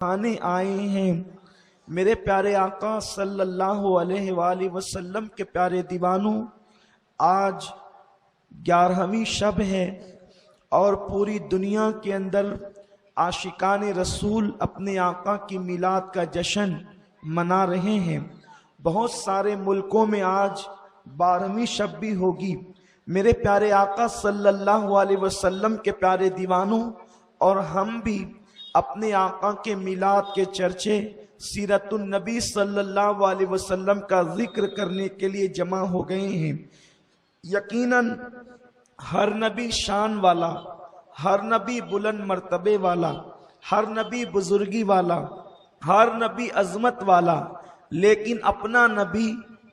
खाने आए हैं। मेरे प्यारे आका सल्लल्लाहु अलैहि वसल्लम के प्यारे दीवानों, आज 11वीं शब है और पूरी दुनिया के अंदर आशिकान रसूल अपने आका की मिलाद का जश्न मना रहे हैं। बहुत सारे मुल्कों में आज 12वीं शब भी होगी। मेरे प्यारे आका सल्लल्लाहु अलैहि वसल्लम के प्यारे दीवानों, और हम भी अपने आका के मिलाद के चर्चे, सीरतुन नबी सल्लल्लाहु अलैहि वसल्लम का जिक्र करने के लिए जमा हो गए हैं। यकीनन हर नबी शान वाला, हर नबी बुलंद मर्तबे वाला, हर नबी बुजुर्गी वाला, हर नबी अजमत वाला, लेकिन अपना नबी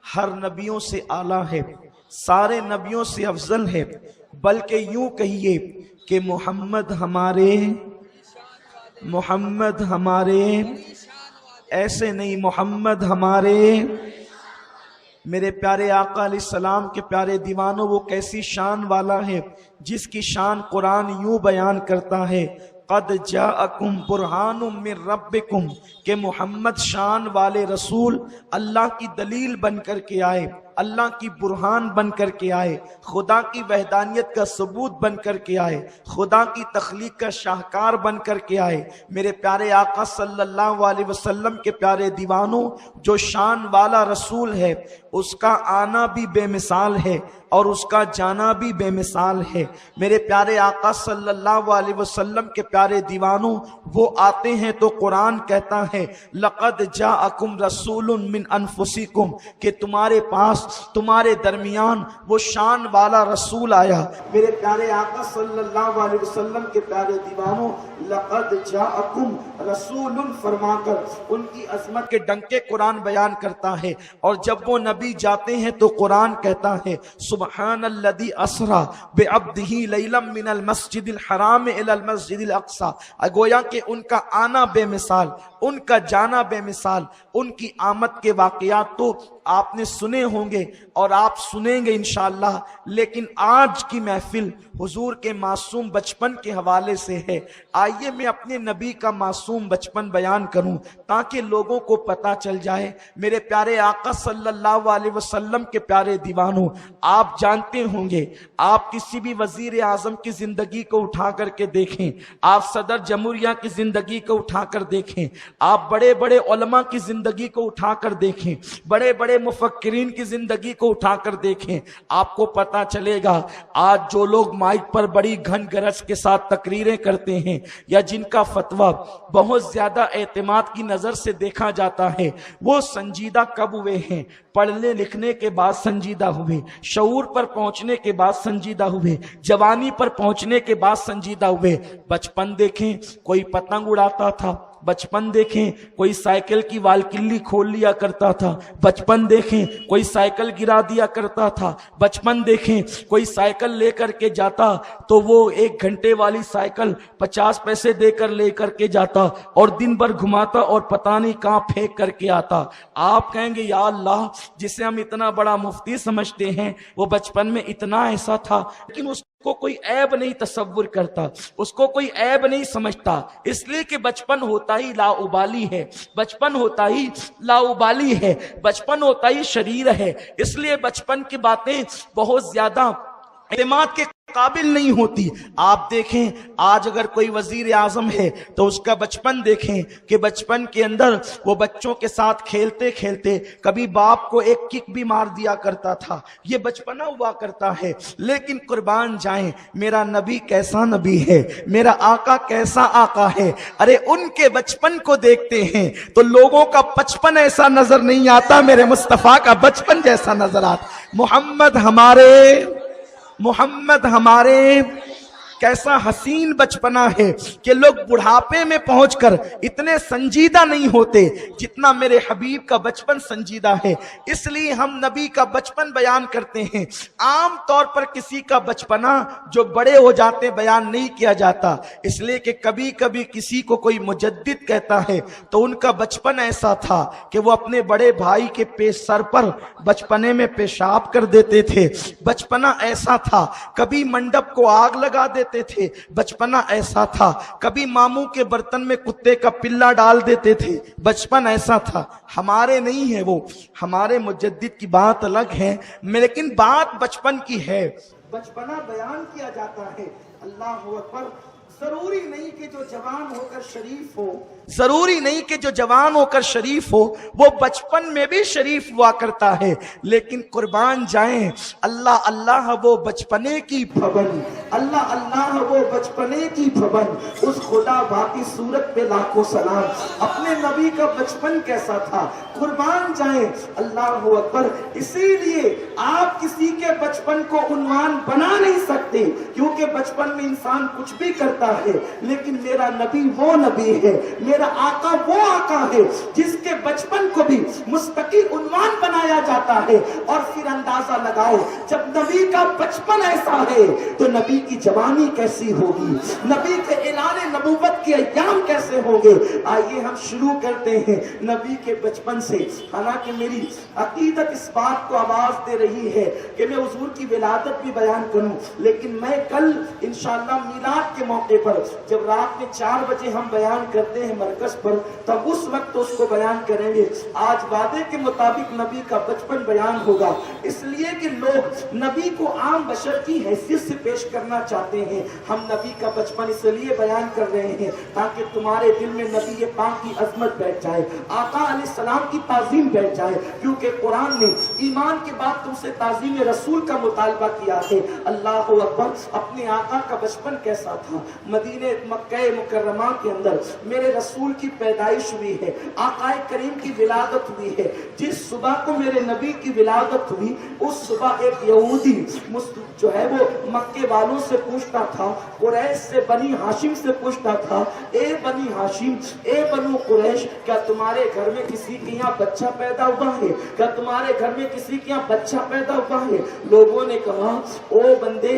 हर नबियों से आला है, सारे नबियों से अफजल है। बल्कि यूं कहिए कि मोहम्मद हमारे, ऐसे नहीं, मोहम्मद हमारे। मेरे प्यारे आका अलैहिस्सलाम के प्यारे दीवानों, वो कैसी शान वाला है जिसकी शान कुरान यूं बयान करता है, क़द जाअकुम बुरहानुम मिर रब्बिकुम, के मोहम्मद शान वाले रसूल अल्लाह की दलील बन कर के आए, अल्लाह की बुरहान बन कर के आए, खुदा की वहदानियत का सबूत बन कर के आए, खुदा की तख्लीक का शाहकार बन कर के आए। मेरे प्यारे आका सल्लल्लाहु अलैहि वसल्लम के प्यारे दीवानों, जो शान वाला रसूल है उसका आना भी बेमिसाल है और उसका जाना भी बेमिसाल है। मेरे प्यारे आका सल्लल्लाहु अलैहि वसल्लम के प्यारे दीवानों, वो आते हैं तो कुरान कहता है, लक़द जाअकुम रसूलुन मिन अनफुसिकुम, कि तुम्हारे पास, तुम्हारे दरमियान वो शान वाला रसूल आया। मेरे प्यारे आका सल्लल्लाहु अलैहि वसल्लम के प्यारे दीवानों, लक़द जाअकुम रसूलुन फरमाकर उनकी अजमत के डंके कुरान बयान करता है। और जब वो नबी जाते हैं तो कुरान कहता है, सुब्हानल्लज़ी असरा बिअब्दिही लैलम मिनल मस्जिदिल हराम इलल मस्जिदिल अक़सा। गोया कि उनका आना बेमिसाल, उनका जाना बेमिसाल, उनकी आमद के वाक़यात तो आपने सुने होंगे और आप सुनेंगे इंशाअल्लाह। लेकिन आज की महफिल हुजूर के मासूम बचपन के हवाले से है। आइए मैं अपने नबी का मासूम बचपन बयान करूं ताकि लोगों को पता चल जाए। मेरे प्यारे आका सल्लल्लाहु अलैहि वसल्लम के प्यारे दीवानों, आप जानते होंगे, आप किसी भी वजीर आजम की जिंदगी को उठा करके देखें, आप सदर जमहूरिया की जिंदगी को उठाकर देखें, आप बड़े बड़े उलमा की जिंदगी को उठाकर देखें, बड़े बड़े मुफक्किरीन की जिंदगी को उठाकर देखें, आपको पता चलेगा आज जो लोग माइक पर बड़ी घन गरज के साथ तकरीरें करते हैं या जिनका फतवा बहुत ज्यादा एतमाद की नजर से देखा जाता है, वो संजीदा कब हुए हैं? पढ़ने लिखने के बाद संजीदा हुए, शऊर पर पहुंचने के बाद संजीदा हुए, जवानी पर पहुंचने के बाद संजीदा हुए। बचपन देखें, कोई पतंग उड़ाता था, बचपन देखें कोई साइकिल की वालकिल्ली खोल लिया करता था, बचपन देखें कोई साइकिल गिरा दिया करता था, बचपन देखें कोई साइकिल लेकर के जाता तो वो 1 घंटे वाली साइकिल 50 पैसे देकर लेकर के जाता और दिन भर घुमाता और पता नहीं कहां फेंक करके आता। आप कहेंगे या अल्लाह, जिसे हम इतना बड़ा मुफ्ती समझते हैं वो बचपन में इतना ऐसा था, लेकिन उसको कोई ऐब नहीं तसव्वुर करता, उसको कोई ऐब नहीं समझता, इसलिए कि बचपन होता ही लाउबाली है, बचपन होता ही लाउबाली है, बचपन होता ही शरीर है। इसलिए बचपन की बातें बहुत ज्यादा एतमाद के काबिल नहीं होती। आप देखें, आज अगर कोई वजीर आजम है तो उसका बचपन देखें कि बचपन के अंदर वो बच्चों के साथ खेलते खेलते कभी बाप को एक किक भी मार दिया करता था। ये बचपना हुआ करता है। लेकिन कुर्बान जाएं, मेरा नबी कैसा नबी है, मेरा आका कैसा आका है। अरे उनके बचपन को देखते हैं तो लोगों का बचपन ऐसा नजर नहीं आता, मेरे मुस्तफा का बचपन जैसा नजर आता। मोहम्मद हमारे कैसा हसीन बचपना है कि लोग बुढ़ापे में पहुंचकर इतने संजीदा नहीं होते जितना मेरे हबीब का बचपन संजीदा है। इसलिए हम नबी का बचपन बयान करते हैं। आम तौर पर किसी का बचपना जो बड़े हो जाते बयान नहीं किया जाता, इसलिए कि कभी कभी किसी को कोई मुजद्दिद कहता है तो उनका बचपन ऐसा था कि वो अपने बड़े भाई के सर पर बचपने में पेशाब कर देते थे। बचपना ऐसा था, कभी मंडप को आग लगा देते देते थे, बचपना ऐसा था। कभी मामू के बर्तन में कुत्ते का पिल्ला डाल देते थे, बचपन ऐसा था। हमारे नहीं है वो, हमारे मुजद्दिद की बात अलग है, लेकिन बात बचपन की है। बचपना बयान किया जाता है। अल्लाह अकबर। जरूरी नहीं कि जो जवान होकर शरीफ हो, जरूरी नहीं कि जो जवान होकर शरीफ हो वो बचपन में भी शरीफ हुआ करता है, लेकिन कुर्बान जाएं, अल्लाह अल्लाह वो बचपने की भवन, अल्लाह अल्लाह वो बचपने की भवन। उस खुदा बाकी सूरत पे लाखों सलाम। अपने नबी का बचपन कैसा था, कुर्बान जाएं, अल्लाह अकबर। इसीलिए आप किसी के बचपन को उन्वान बना नहीं सकते, क्योंकि बचपन में इंसान कुछ भी करता है, लेकिन मेरा नबी वो नबी है, मेरा आका वो आका है जिसके बचपन को भी मुस्तकिल उन्वान बनाया जाता है। और फिर अंदाजा लगाओ, जब नबी का बचपन ऐसा है तो नबी की जवानी कैसी होगी, नबी के ऐलान नबूवत के अय्याम कैसे होंगे। आइए हम शुरू करते हैं नबी के बचपन से। हालांकि मेरी अकीदत इस बात को आवाज दे रही है कि मैं हुजूर की विलादत भी बयान करूं, लेकिन मैं कल इंशाअल्लाह मिलाद के मौके पर, जब रात में 4 बजे हम बयान करते हैं मरकज पर, तब उस वक्त उसको बयान करेंगे। आज वादे के मुताबिक नबी का बचपन बयान होगा, इसलिए कि लोग नबी को आम बशर की हैसियत से पेश करना चाहते हैं। हम नबी का बचपन इसलिए बयान कर रहे हैं ताकि तुम्हारे दिल में नबी पाक की अजमत बैठ जाए, आका अलैहिस्सलाम की ताजीम बैठ जाए, क्योंकि कुरान ने ईमान के बाद तुमसे ताजीम रसूल का मुतालबा किया है। अल्लाह अकबर। अपने आका का बचपन कैसा था। मदीने मक्का मुकर्रमा के अंदर मेरे रसूल की पैदाइश हुई है, आकाए करीम की विलादत हुई है। जिस सुबह को मेरे नबी की विलादत हुई, उस सुबह एक यहूदी जो है वो मक्के वालों से पूछता था, कुरैश से, बनी हाशिम से पूछता था, ए बनी हाशिम, ए बनु कुरैश, क्या तुम्हारे घर में किसी के यहाँ बच्चा पैदा हुआ है, क्या तुम्हारे घर में किसी के यहाँ बच्चा पैदा हुआ है। लोगों ने कहा, ओ बंदे,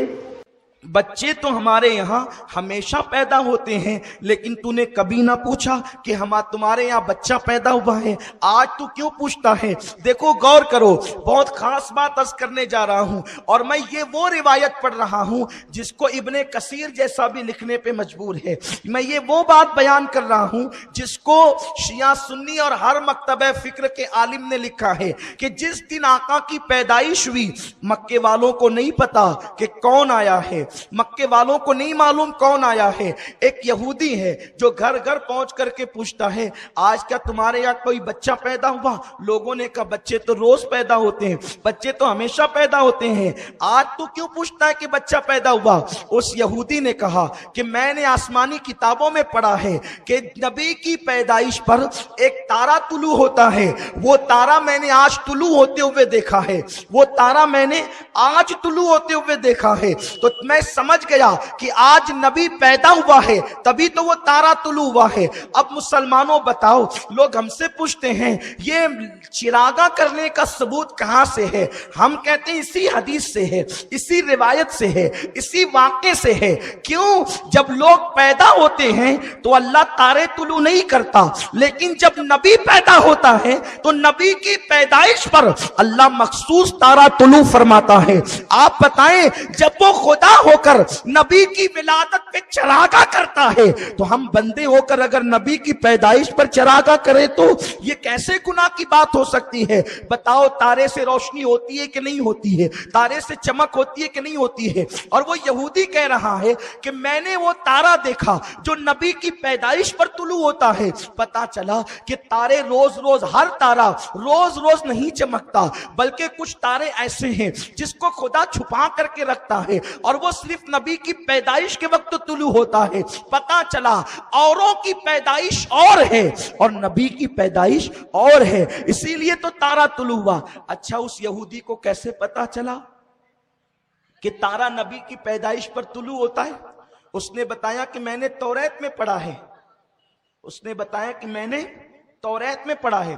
बच्चे तो हमारे यहाँ हमेशा पैदा होते हैं, लेकिन तूने कभी ना पूछा कि हम तुम्हारे यहाँ बच्चा पैदा हुआ है, आज तू क्यों पूछता है। देखो गौर करो, बहुत खास बात अर्ज करने जा रहा हूं, और मैं ये वो रिवायत पढ़ रहा हूं जिसको इब्ने कसीर जैसा भी लिखने पे मजबूर है। मैं ये वो बात बयान कर रहा हूं जिसको शिया सुन्नी और हर मकतबे फिक्र के आलिम ने लिखा है कि जिस दिन आका की पैदाइश हुई, मक्के वालों को नहीं पता कि कौन आया है, मक्के वालों को नहीं मालूम कौन आया है। एक यहूदी है जो घर घर पहुंच करके पूछता है, आज क्या तुम्हारे यहाँ कोई बच्चा पैदा हुआ। लोगों ने कहा, बच्चे तो रोज पैदा होते हैं, बच्चे तो हमेशा पैदा होते हैं, आज तू क्यों पूछता है कि बच्चा पैदा हुआ। उस यहूदी ने कहा कि मैंने आसमानी किताबों में पढ़ा है कि नबी की पैदाइश पर एक तारा तुलू होता है, वो तारा मैंने आज तुलू होते हुए देखा है, वो तारा मैंने आज तुलू होते हुए देखा है। तो मैं समझ गया कि आज नबी पैदा हुआ है, तभी तो वो तारा तुलू हुआ है। अब मुसलमानों बताओ, लोग हमसे पूछते हैं ये चिरागा करने का सबूत कहां से है। हम कहते हैं इसी हदीस से है, इसी रिवायत से है, इसी वाक़े से है। क्यों? जब लोग पैदा होते हैं तो अल्लाह तारे तुलू नहीं करता, लेकिन जब नबी पैदा होता है तो नबी की पैदाइश पर अल्लाह मखसूस तारा तुलू फरमाता है। आप बताएं, जब वो खुदा होकर नबी की विलादत पे चरागा करता है, तो हम बंदे होकर अगर नबी की पैदाइश पर चरागा करें तो ये कैसे गुनाह की बात हो सकती है। बताओ, तारे से रोशनी होती है कि नहीं होती है, तारे से चमक होती है कि नहीं होती है। और वो यहूदी कह रहा है कि मैंने वो तारा देखा जो नबी की पैदाइश पर तुलू होता है। पता चला कि तारे रोज रोज, हर तारा रोज रोज नहीं चमकता, बल्कि कुछ तारे ऐसे हैं जिसको खुदा छुपा करके रखता है, और वो सिर्फ नबी की पैदाइश के वक्त तुलू होता है। पता चला औरों की पैदाइश और है और नबी की पैदाइश और है, इसीलिए तो तारा तुलू हुआ। अच्छा, उस यहूदी को कैसे पता चला कि तारा नबी की पैदाइश पर तुलू होता है? उसने बताया कि मैंने तौरात में पढ़ा है। उसने बताया कि मैंने तौरात में पढ़ा है।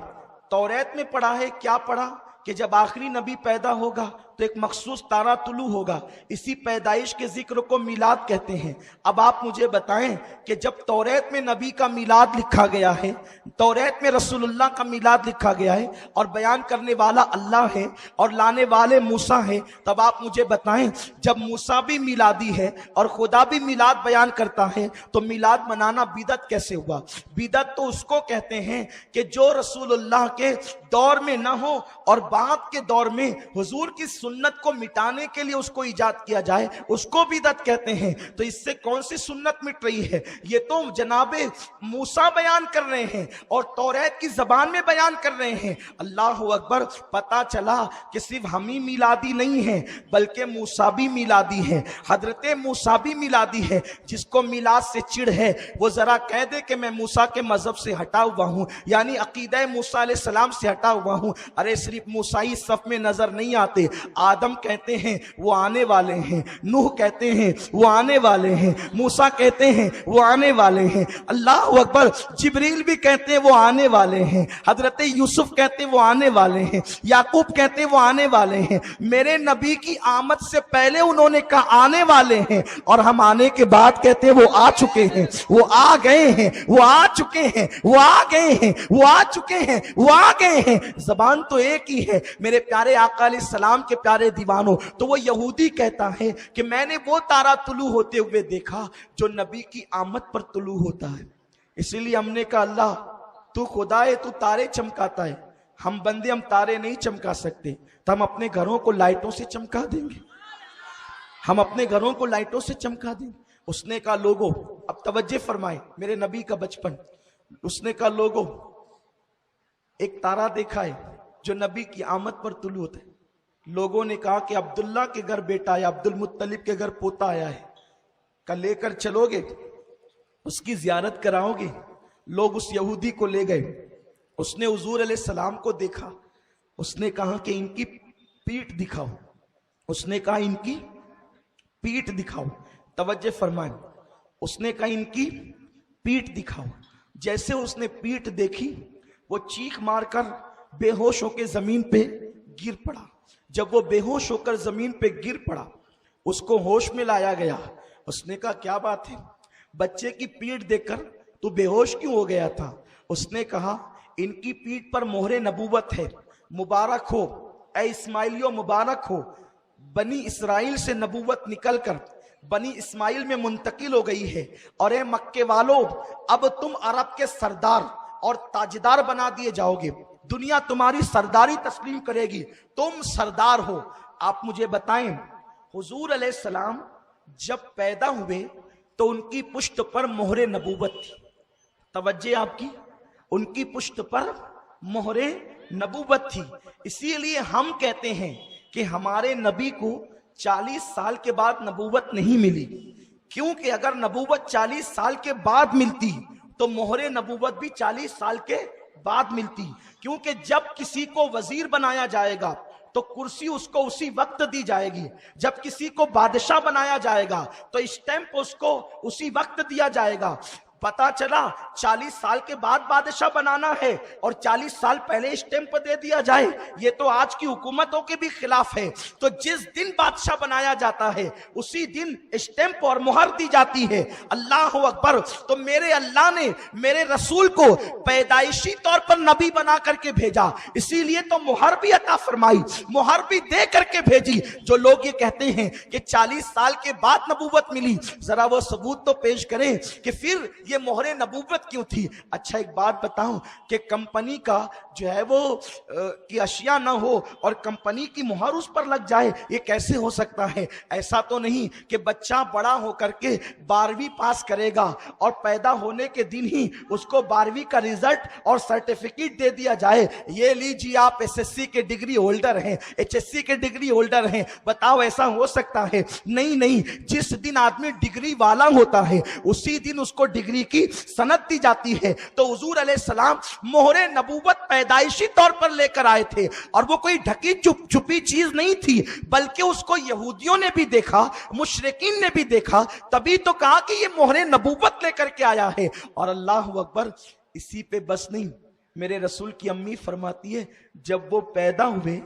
तौरात में पढ़ा है, क्या पढ़ा कि जब आखिरी नबी पैदा होगा तो एक मखसूस तारा तुलू होगा। इसी पैदाइश के जिक्र को मिलाद कहते हैं। अब आप मुझे बताएं कि जब तौरेत में नबी का मिलाद लिखा गया है, तौरेत में रसूलुल्लाह का मिलाद लिखा गया है और बयान करने वाला अल्लाह है और लाने वाले मूसा है, तब आप मुझे बताएं जब मूसा भी मिलादी है और खुदा भी मिलाद बयान करता है तो मिलाद मनाना बिदअत कैसे हुआ? बिदअत तो उसको कहते हैं कि जो रसूलुल्लाह के दौर में ना हो और बाद के दौर में हुजूर की सुन्नत को मिटाने के लिए उसको इजाद किया जाए, उसको बिदअत कहते हैं। तो इससे कौन सी सुन्नत मिट रही है? ये तो जनाबे मूसा बयान कर रहे हैं और तौरेत की जबान में बयान कर रहे हैं। अल्लाह अकबर। पता चला कि सिर्फ हम ही मिलादी नहीं है बल्कि मूसा भी मिलादी है, हजरत मूसा भी मिलादी है। जिसको मिलाद से चिढ़ है वो जरा कह दे कि मैं मूसा के मजहब से हटा हुआ हूं, यानी अकीदा मूसा अलैहि सलाम से हटा हुआ हूं। अरे सिर्फ मूसा ही सफ में नजर नहीं आते, आदम कहते हैं वो आने वाले हैं, नूह कहते हैं वो आने वाले हैं, मूसा कहते हैं वो आने वाले हैं, अल्लाह अकबर। जिब्रील भी कहते हैं वो आने वाले हैं, हजरत यूसुफ कहते हैं वो आने वाले हैं, याकूब कहते हैं वो आने वाले हैं। मेरे नबी की आमद से पहले उन्होंने कहा आने वाले हैं और हम आने के बाद कहते हैं वो आ चुके हैं, वो आ गए हैं, वो आ चुके हैं, वो आ गए हैं, वो आ चुके हैं, वो आ गए हैं। जबान तो एक ही है मेरे प्यारे आका अलैहि सलाम के प्यारे दीवानों। तो वो यहूदी कहता है कि मैंने वो तारा तुलू होते हुए देखा जो नबी की आमद पर तुलू होता है। इसीलिए हमने कहा अल्लाह तू खुदा है, तू तारे चमकाता है, हम बंदे हम तारे नहीं चमका सकते, तो हम अपने घरों को लाइटों से चमका देंगे, हम अपने घरों को लाइटों से चमका देंगे। उसने कहा लोगो, अब तवज्जो फरमाए मेरे नबी का बचपन, उसने कहा लोगो एक तारा देखा है जो नबी की आमद पर तुलू होता है। लोगों ने कहा कि अब्दुल्ला के घर बेटा या अब्दुल मुत्तलिब के घर पोता आया है, कल लेकर चलोगे, उसकी जियारत कराओगे? लोग उस यहूदी को ले गए, उसने हुजूर अलैहि सलाम को देखा, उसने कहा कि इनकी पीठ दिखाओ, उसने कहा इनकी पीठ दिखाओ। तवज्जो फरमाएं, उसने कहा इनकी पीठ दिखाओ। जैसे उसने पीठ देखी वो चीख मारकर बेहोश होकर जमीन पे गिर पड़ा। जब वो बेहोश होकर जमीन पे गिर पड़ा उसको होश में लाया गया। उसने कहा क्या बात है, बच्चे की पीठ देखकर तू बेहोश क्यों हो गया था? उसने कहा इनकी पीठ पर मोहरे नबूवत है, मुबारक हो ए इस्माइलियो, मुबारक हो। बनी इसराइल से नबूवत निकलकर बनी इस्माइल में मुंतकिल हो गई है और ए मक्के वालों अब तुम अरब के सरदार और ताजदार बना दिए जाओगे, दुनिया तुम्हारी सरदारी तस्लीम करेगी, तुम सरदार हो। आप मुझे बताएं हुजूर अलैहि सलाम जब पैदा हुए तो उनकी पुश्त पर मोहरे नबूवत थी। तवज्जो आपकी, उनकी पुश्त पर मोहरे नबूवत थी। इसीलिए हम कहते हैं कि हमारे नबी को 40 साल के बाद नबूवत नहीं मिली, क्योंकि अगर नबूवत 40 साल के बाद मिलती तो मोहरे नबूवत भी 40 साल के बाद मिलती। क्योंकि जब किसी को वजीर बनाया जाएगा तो कुर्सी उसको उसी वक्त दी जाएगी, जब किसी को बादशाह बनाया जाएगा तो स्टैंप उसको उसी वक्त दिया जाएगा। पता चला 40 साल के बाद बादशाह बनाना है और 40 साल पहले स्टैंप दे दिया जाए, ये तो आज की हुकूमतों के भी खिलाफ है। तो जिस दिन बादशाह बनाया जाता है उसी दिन स्टैंप और मुहर दी जाती है। अल्लाह अकबर। तो मेरे अल्लाह ने मेरे रसूल को पैदाइशी तौर पर नबी बना करके भेजा, इसीलिए तो मुहर भी अता फरमाई, मुहर भी दे करके भेजी। जो लोग ये कहते हैं कि 40 साल के बाद नबूवत मिली, जरा वो सबूत तो पेश करें कि फिर ये मोहरे नबूवत क्यों थी। अच्छा एक बात बताऊं कि कंपनी का जो है वो की अशिया ना हो और कंपनी की मुहर उस पर लग जाए, ये कैसे हो सकता है? ऐसा तो नहीं कि बच्चा बड़ा होकर के 12वीं पास करेगा और पैदा होने के दिन ही उसको 12वीं का रिजल्ट और सर्टिफिकेट दे दिया जाए, ये लीजिए आप एसएससी के डिग्री होल्डर हैं, एचएससी के डिग्री होल्डर हैं। बताओ ऐसा हो सकता है? नहीं नहीं, जिस दिन आदमी डिग्री वाला होता है उसी दिन उसको डिग्री की सनद दी जाती है। तो हुजूर अलैहिस्सलाम मोहरे नबूवत पैदाइशी तौर पर लेकर आए थे और वो कोई ढकी छुपी चीज नहीं थी, बल्कि उसको यहूदियों ने भी देखा, मुशरिकीन ने भी देखा, तभी तो कहा कि ये मोहरे नबूवत लेकर के आया है। और अल्लाह अकबर। इसी पे बस नहीं, मेरे रसूल की अम्मी फरमाती है जब वो पैदा हुए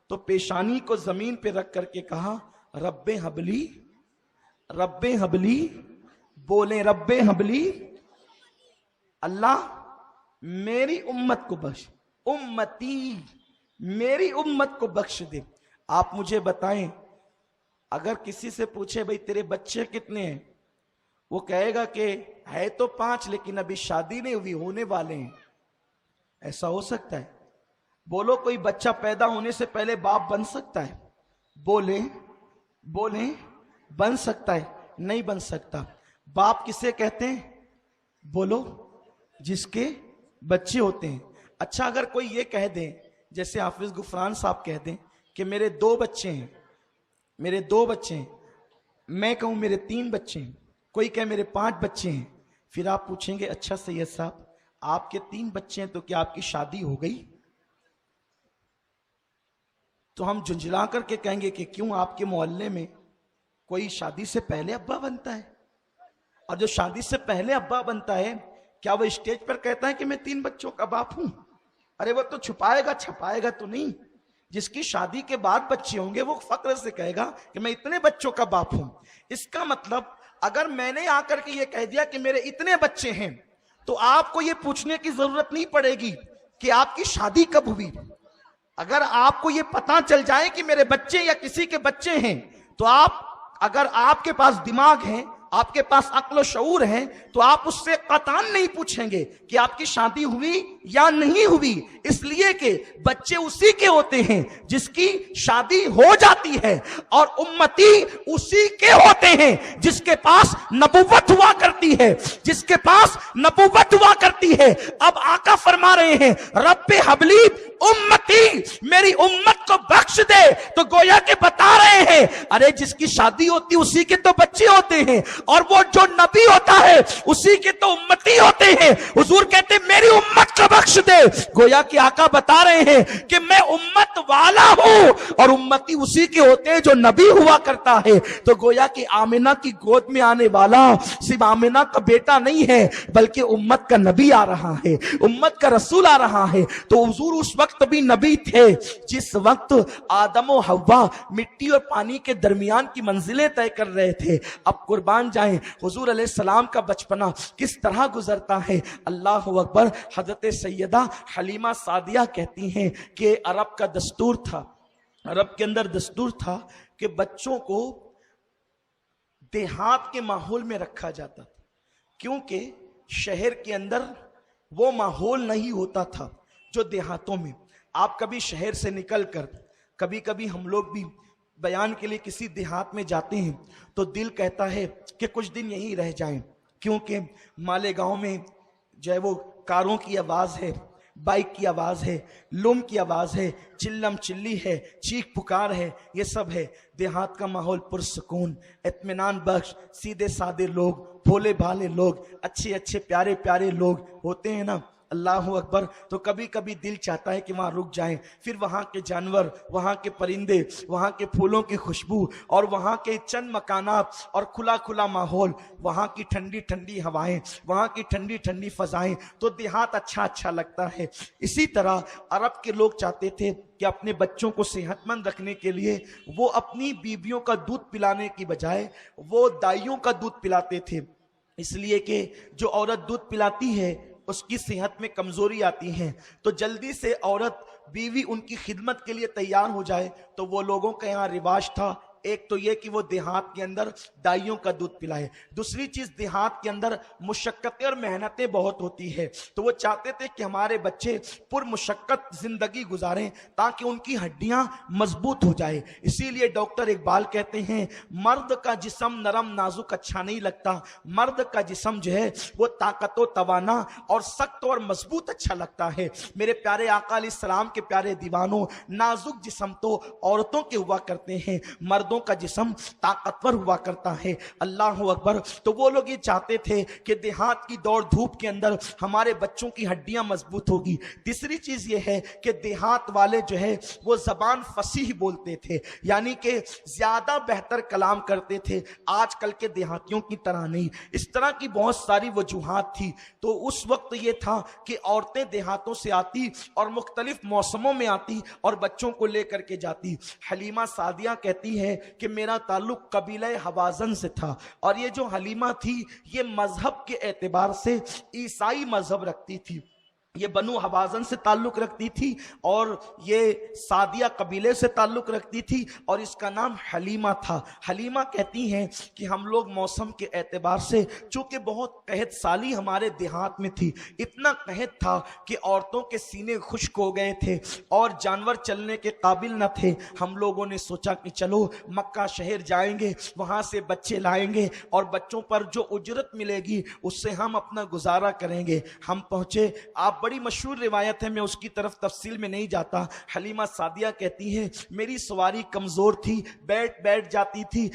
तो पेशानी को जमीन पे रख करके कहा, रब्बे हबली, रब्बे हबली, बोले रब्बे हबली, अल्लाह मेरी उम्मत को बख्श, उम्मती, मेरी उम्मत को बख्श दे। आप मुझे बताएं, अगर किसी से पूछे भाई तेरे बच्चे कितने हैं, वो कहेगा कि है तो 5 लेकिन अभी शादी नहीं हुई, होने वाले हैं। ऐसा हो सकता है? बोलो कोई बच्चा पैदा होने से पहले बाप बन सकता है? बोले बोले बन सकता है? नहीं बन सकता। बाप किसे कहते हैं? बोलो, जिसके बच्चे होते हैं। अच्छा, अगर कोई ये कह दे, जैसे हाफिज गुफरान साहब कह दें कि मेरे 2 बच्चे हैं, मेरे 2 बच्चे हैं, मैं कहूं मेरे 3 बच्चे हैं, कोई कहे मेरे 5 बच्चे हैं, फिर आप पूछेंगे अच्छा सैयद साहब आपके 3 बच्चे हैं तो क्या आपकी शादी हो गई? तो हम झुंझला करके कहेंगे कि क्यों, आपके मोहल्ले में कोई शादी से पहले अब्बा बनता है? और जो शादी से पहले अब्बा बनता है, क्या वो स्टेज पर कहता है कि मैं 3 बच्चों का बाप हूं? अरे वो तो छुपाएगा छपाएगा तो नहीं। जिसकी शादी के बाद बच्चे होंगे वो फक्र से कहेगा कि मैं इतने बच्चों का बाप हूं। इसका मतलब अगर मैंने आकर के ये कह दिया कि मेरे इतने बच्चे हैं, तो आपको ये पूछने की जरूरत नहीं पड़ेगी कि आपकी शादी कब हुई। अगर आपको ये पता चल जाए कि मेरे बच्चे या किसी के बच्चे हैं, तो आप, अगर आपके पास दिमाग है, आपके पास अक्ल शऊर है, तो आप उससे कतान नहीं पूछेंगे कि आपकी शादी हुई या नहीं हुई, इसलिए कि बच्चे उसी के होते हैं जिसकी शादी हो जाती है, और उम्मती उसी के होते हैं जिसके पास नबुव्वत हुआ करती है, जिसके पास नबुव्वत हुआ करती है। अब आका फरमा रहे हैं रब्बे हबली उम्मती, मेरी उम्मत को बख्श दे। तो गोया के बता रहे हैं अरे जिसकी शादी होती उसी के तो बच्चे होते हैं, और वो जो नबी होता है उसी के तो उम्मती होते हैं। हुजूर कहते मेरी उम्मत को बख्श दे। गोया के आका बता रहे हैं कि मैं उम्मत वाला हूं, और उम्मती उसी के होते हैं जो नबी हुआ करता है। तो गोया कि आमिना की गोद में आने वाला सिर्फ आमिना का बेटा नहीं है, बल्कि उम्मत का नबी आ रहा है, उम्मत का रसूल आ रहा है। तो हुजूर उस वक्त भी नबी थे जिस वक्त आदम और हव्वा मिट्टी और पानी के दरमियान की मंजिलें तय कर रहे थे। अब कुर्बान जाएं हुजूर अलैहिस्सलाम का बचपना किस तरह गुजरता है। अल्लाह अकबर। हजरत सैयदा हलीमा सादिया कहती हैं कि अरब का दस्तूर था, अरब के अंदर दस्तूर था कि बच्चों को देहात के माहौल में रखा जाता था, क्योंकि शहर के अंदर वो माहौल नहीं होता था जो देहातों में। आप कभी शहर से निकलकर, कभी कभी हम लोग भी बयान के लिए किसी देहात में जाते हैं, तो दिल कहता है कि कुछ दिन यहीं रह जाएं, क्योंकि मालेगांव में जो है वो कारों की आवाज़ है, बाइक की आवाज़ है, लुम की आवाज़ है, चिल्लम चिल्ली है, चीख पुकार है, ये सब है। देहात का माहौल पुरसकून, इत्मीनान बख्श, सीधे साधे लोग, भोले भाले लोग, अच्छे अच्छे प्यारे प्यारे लोग होते हैं ना। अल्लाह अकबर। तो कभी कभी दिल चाहता है कि वहाँ रुक जाएं, फिर वहाँ के जानवर, वहाँ के परिंदे, वहाँ के फूलों की खुशबू, और वहाँ के चंद मकानात, और खुला खुला माहौल, वहाँ की ठंडी ठंडी हवाएं, वहाँ की ठंडी ठंडी फजाएं, तो देहात अच्छा अच्छा लगता है। इसी तरह अरब के लोग चाहते थे कि अपने बच्चों को सेहतमंद रखने के लिए वो अपनी बीवियों का दूध पिलाने की बजाय वो दाइयों का दूध पिलाते थे, इसलिए कि जो औरत दूध पिलाती है उसकी सेहत में कमजोरी आती है। तो जल्दी से औरत, बीवी उनकी खिदमत के लिए तैयार हो जाए, तो वो लोगों का यहाँ रिवाज था। एक तो ये कि वो देहात के अंदर दाइयों का दूध पिलाए, दूसरी चीज देहात के अंदर मुशक्कतें और मेहनतें बहुत होती है, तो वो चाहते थे कि हमारे बच्चे पुरमुशक्कत जिंदगी गुजारें ताकि उनकी हड्डियां मजबूत हो जाए। इसीलिए डॉक्टर इकबाल कहते हैं मर्द का जिस्म नरम नाजुक अच्छा नहीं लगता, मर्द का जिस्म जो है वो ताकतो तवाना और सख्त और मजबूत अच्छा लगता है। मेरे प्यारे आका अलैहिस्सलाम के प्यारे दीवानों, नाजुक जिस्म तो औरतों के हुआ करते हैं, मर्दों मर्दों का जिस्म ताकतवर हुआ करता है। अल्लाह अकबर। तो वो लोग ये चाहते थे कि देहात की दौड़ धूप के अंदर हमारे बच्चों की हड्डियां मजबूत होगी। तीसरी चीज ये है कि देहात वाले जो है वो जबान फसीह बोलते थे, यानी कि ज्यादा बेहतर कलाम करते थे, आजकल के देहातियों की तरह नहीं। इस तरह की बहुत सारी वजूहात थी। तो उस वक्त ये था कि औरतें देहातों से आती और मुख्तलिफ मौसमों में आती और बच्चों को लेकर के जाती। हलीमा सादिया कहती है कि मेरा ताल्लुक कबीला हवाजन से था, और ये जो हलीमा थी ये मजहब के एतबार से ईसाई मजहब रखती थी। ये बनु हवाजन से ताल्लुक रखती थी और ये सादिया कबीले से ताल्लुक रखती थी, और इसका नाम हलीमा था। हलीमा कहती हैं कि हम लोग मौसम के एतबार से, चूंकि बहुत कहत साली हमारे देहात में थी, इतना कहत था कि औरतों के सीने खुश्क हो गए थे और जानवर चलने के काबिल न थे। हम लोगों ने सोचा कि चलो मक्का शहर जाएंगे, वहाँ से बच्चे लाएंगे और बच्चों पर जो उजरत मिलेगी उससे हम अपना गुजारा करेंगे। हम पहुँचे। आप बड़ी मशहूर रिवायत है, मैं उसकी तरफ तफसील में नहीं जाता। हलीमा सादिया कहती है मेरी सवारी कमजोर थी, बैठ बैठ जाती थी।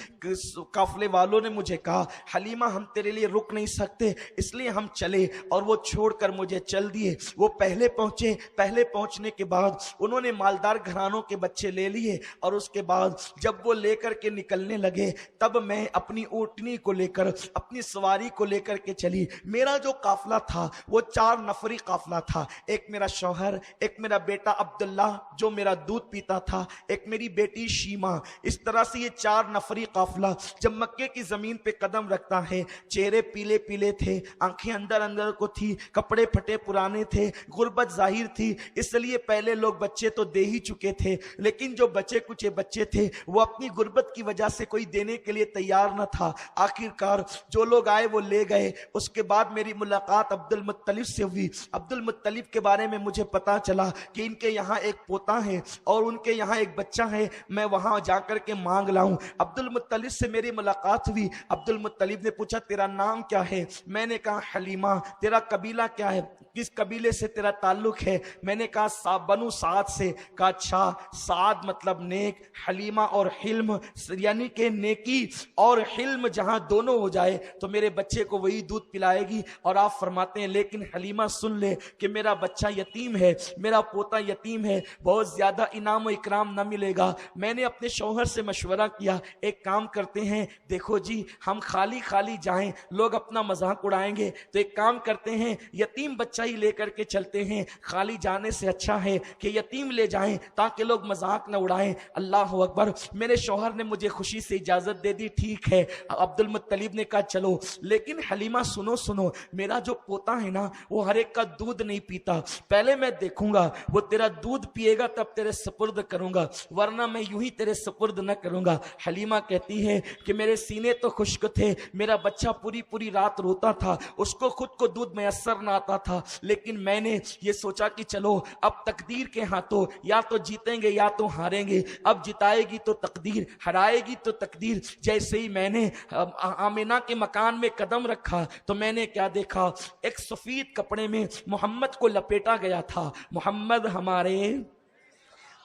काफले वालों ने मुझे कहा हलीमा हम तेरे लिए रुक नहीं सकते, इसलिए हम चले, और वो छोड़कर मुझे चल दिए। वो पहले पहुंचे। पहले पहुंचने के बाद उन्होंने मालदार घरानों के बच्चे ले लिए, और उसके बाद जब वो लेकर के निकलने लगे तब मैं अपनी ऊँटनी को लेकर, अपनी सवारी को लेकर के चली। मेरा जो काफला था वो 4 नफरी काफला था। एक मेरा शौहर, एक मेरा बेटा अब्दुल्ला जो मेरा दूध पीता था, एक मेरी बेटी शीमा। इस तरह से ये 4 नफरी काफला जब मक्के की जमीन पे कदम रखता है, चेहरे पीले पीले थे, आंखें अंदर अंदर को थी, कपड़े फटे पुराने थे, गुर्बत जाहिर थी। इसलिए पहले लोग बच्चे तो दे ही चुके थे, लेकिन जो बचे कुछ बच्चे थे वो अपनी गुर्बत की वजह से कोई देने के लिए तैयार न था। आखिरकार जो लोग आए वो ले गए। उसके बाद मेरी मुलाकात अब्दुल मुत्तलिब से हुई। अब्दुल मुत्तलिब के बारे में मुझे पता चला कि इनके यहाँ एक पोता है और उनके यहाँ एक बच्चा है, मैं वहां जाकर के मांग लाऊं। अब्दुल मुत्तलिब से मेरी मुलाकात हुई। अब्दुल मुत्तलिब ने पूछा तेरा नाम क्या है? मैंने कहा हलीमा। तेरा कबीला क्या है? किस कबीले से तेरा ताल्लुक है? मैंने कहा बनु साद से। कहा अच्छा, साद मतलब नेक, हलीमा और हिल्म यानी कि नेकी और हिल्म जहां दोनों हो जाए तो मेरे बच्चे को वही दूध पिलाएगी। और आप फरमाते हैं लेकिन हलीमा सुन ले कि मेरा बच्चा यतीम है, मेरा पोता यतीम है, बहुत ज्यादा इनाम और इकराम न मिलेगा। मैंने अपने शौहर से मशवरा किया, एक काम करते हैं, देखो जी हम खाली खाली जाएं, लोग अपना मजाक उड़ाएंगे, तो एक काम करते हैं यतीम बच्चा ही लेकर के चलते हैं। खाली जाने से अच्छा है कि यतीम ले जाएं ताकि लोग मजाक न उड़ाएं। अल्लाह अकबर। मेरे शौहर ने मुझे खुशी से इजाजत दे दी। ठीक है। अब्दुल मुत्तलिब ने कहा चलो, लेकिन हलीमा सुनो सुनो, मेरा जो पोता है ना वो हर एक का दूध नहीं पीता, पहले मैं देखूंगा वो तेरा दूध पिएगा तब तेरे सुपुर्द करूंगा, वरना मैं यूं ही तेरे सुपुर्द न करूंगा। हलीमा कहती है कि मेरे सीने तो खुश्क थे, मेरा बच्चा पूरी पूरी रात रोता था, उसको खुद को दूध मैसर ना आता था, लेकिन मैंने ये सोचा कि चलो अब तकदीर के हाथों, या तो जीतेंगे या तो हारेंगे, अब जिताएगी तो तकदीर, हराएगी तो तकदीर। जैसे ही मैंने आमिना के मकान में कदम रखा तो मैंने क्या देखा, एक सफेद कपड़े में मोहम्मद को लपेटा गया था।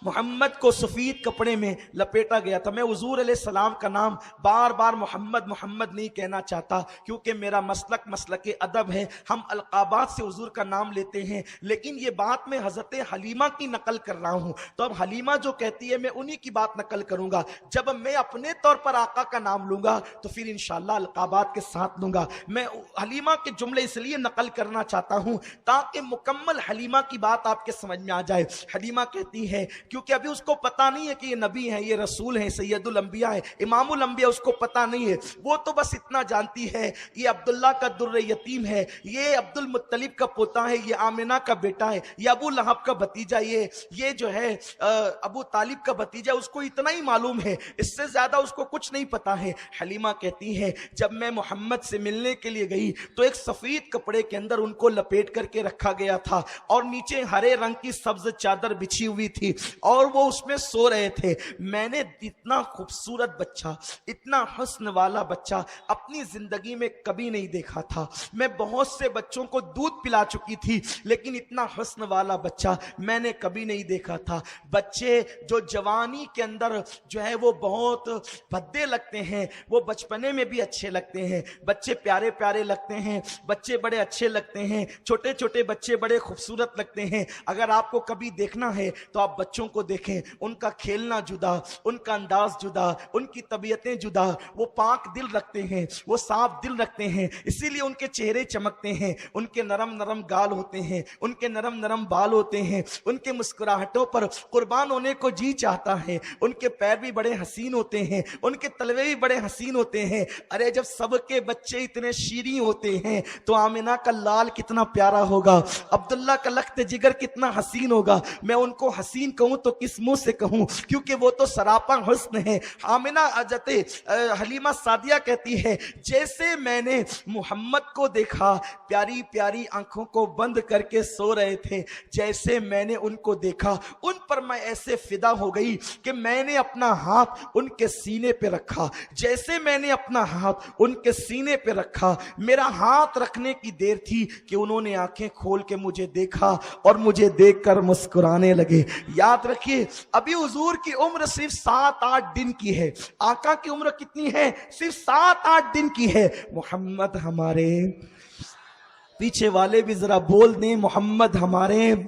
मोहम्मद को सफेद कपड़े में लपेटा गया था। मैं हुजूर अलैहिस्सलाम का नाम बार बार मोहम्मद मोहम्मद नहीं कहना चाहता, क्योंकि मेरा मसलक अदब है, हम अलकाबात से हुजूर का नाम लेते हैं, लेकिन ये बात मैं हजरत हलीमा की नकल कर रहा हूं। तो अब हलीमा जो कहती है मैं उन्हीं की बात नकल करूंगा। जब मैं अपने तौर पर आका का नाम लूंगा तो फिर इंशाअल्लाह अलकाबात के साथ लूंगा। मैं हलीमा के जुमले इसलिए नकल करना चाहता हूं ताकि मुकम्मल हलीमा की बात आपके समझ में आ जाए। हलीमा कहती है, क्योंकि अभी उसको पता नहीं है कि ये नबी है, ये रसूल है, सैयदुल अंबिया है, इमामुल अंबिया, उसको पता नहीं है। वो तो बस इतना जानती है ये अब्दुल्ला का दुर्र यतीम है, ये अब्दुल मुत्तलिब का पोता है, ये आमिना का बेटा है, ये अबू लहब का भतीजा, ये जो है अबू तालिब का भतीजा, उसको इतना ही मालूम है, इससे ज्यादा उसको कुछ नहीं पता है। हलीमा कहती है जब मैं मोहम्मद से मिलने के लिए गई तो एक सफेद कपड़े के अंदर उनको लपेट करके रखा गया था और नीचे हरे रंग की सब्ज चादर बिछी हुई थी और वो उसमें सो रहे थे। मैंने इतना खूबसूरत बच्चा, इतना हुस्न वाला बच्चा अपनी जिंदगी में कभी नहीं देखा था। मैं बहुत से बच्चों को दूध पिला चुकी थी, लेकिन इतना हुस्न वाला बच्चा मैंने कभी नहीं देखा था। बच्चे जो जवानी के अंदर जो है वो बहुत भद्दे लगते हैं, वो बचपने में भी अच्छे लगते हैं। बच्चे प्यारे प्यारे लगते हैं, बच्चे बड़े अच्छे लगते हैं, छोटे छोटे बच्चे बड़े खूबसूरत लगते हैं। अगर आपको कभी देखना है तो आप बच्चों को देखें, उनका खेलना जुदा, उनका अंदाज जुदा, उनकी तबीयतें जुदा। वो पाक दिल रखते हैं, वो साफ दिल रखते हैं, इसीलिए उनके चेहरे चमकते हैं, उनके नरम नरम गाल होते हैं, उनके नरम नरम बाल होते हैं, उनके मुस्कुराहटों पर कुर्बान होने को जी चाहता है। उनके पैर भी बड़े हसीन होते हैं, उनके तलवे भी बड़े हसीन होते हैं। अरे जब सबके बच्चे इतने शीरीं होते हैं तो आमिना का लाल कितना प्यारा होगा, अब्दुल्ला का लख्त जिगर कितना हसीन होगा। मैं उनको हसीन कहूं तो किस मुंह से कहूं, क्योंकि वो तो सरापा हुस्न है। आमिना अजते हलीमा सादिया कहती है, जैसे मैंने मोहम्मद को देखा, प्यारी प्यारी आंखों को बंद करके सो रहे थे, जैसे मैंने उनको देखा उन पर मैं ऐसे फिदा हो गई कि मैंने अपना हाथ उनके सीने पे रखा। जैसे मैंने अपना हाथ उनके सीने पे रखा, मेरा हाथ रखने की देर थी कि उन्होंने आंखें खोल के मुझे देखा और मुझे देखकर मुस्कुराने लगे। याद रखिए, अभी हुजूर की उम्र सिर्फ 7-8 दिन की है। आका की उम्र कितनी है? सिर्फ 7-8 दिन की है। मोहम्मद हमारे, पीछे वाले भी जरा बोल दें मोहम्मद हमारे।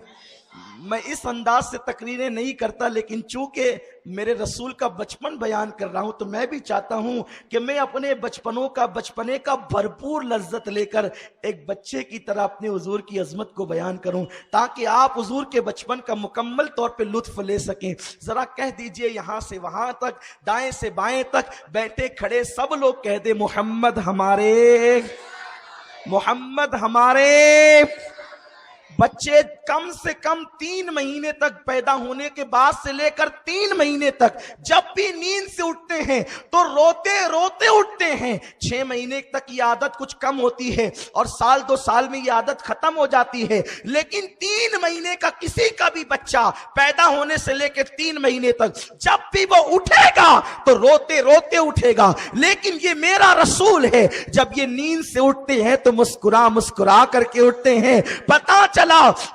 मैं इस अंदाज से तकरीरें नहीं करता, लेकिन चूंकि मेरे रसूल का बचपन बयान कर रहा हूं तो मैं भी चाहता हूं कि मैं अपने बचपने का भरपूर लज्जत लेकर एक बच्चे की तरह अपने हुजूर की अजमत को बयान करूं, ताकि आप हुजूर के बचपन का मुकम्मल तौर पे लुत्फ ले सकें। जरा कह दीजिए, यहां से वहां तक, दाएं से बाएं तक, बैठे खड़े सब लोग कह दे मोहम्मद हमारे, मोहम्मद हमारे। बच्चे कम से कम 3 महीने तक, पैदा होने के बाद से लेकर 3 महीने तक जब भी नींद से उठते हैं तो रोते रोते उठते हैं। 6 महीने तक ये आदत कुछ कम होती है और साल 2 साल में ये आदत खत्म हो जाती है, लेकिन 3 महीने का किसी का भी बच्चा पैदा होने से लेकर 3 महीने तक जब भी वो उठेगा तो रोते रोते उठेगा। लेकिन ये मेरा रसूल है, जब ये नींद से उठते हैं तो मुस्कुरा मुस्कुरा करके उठते हैं। पता चला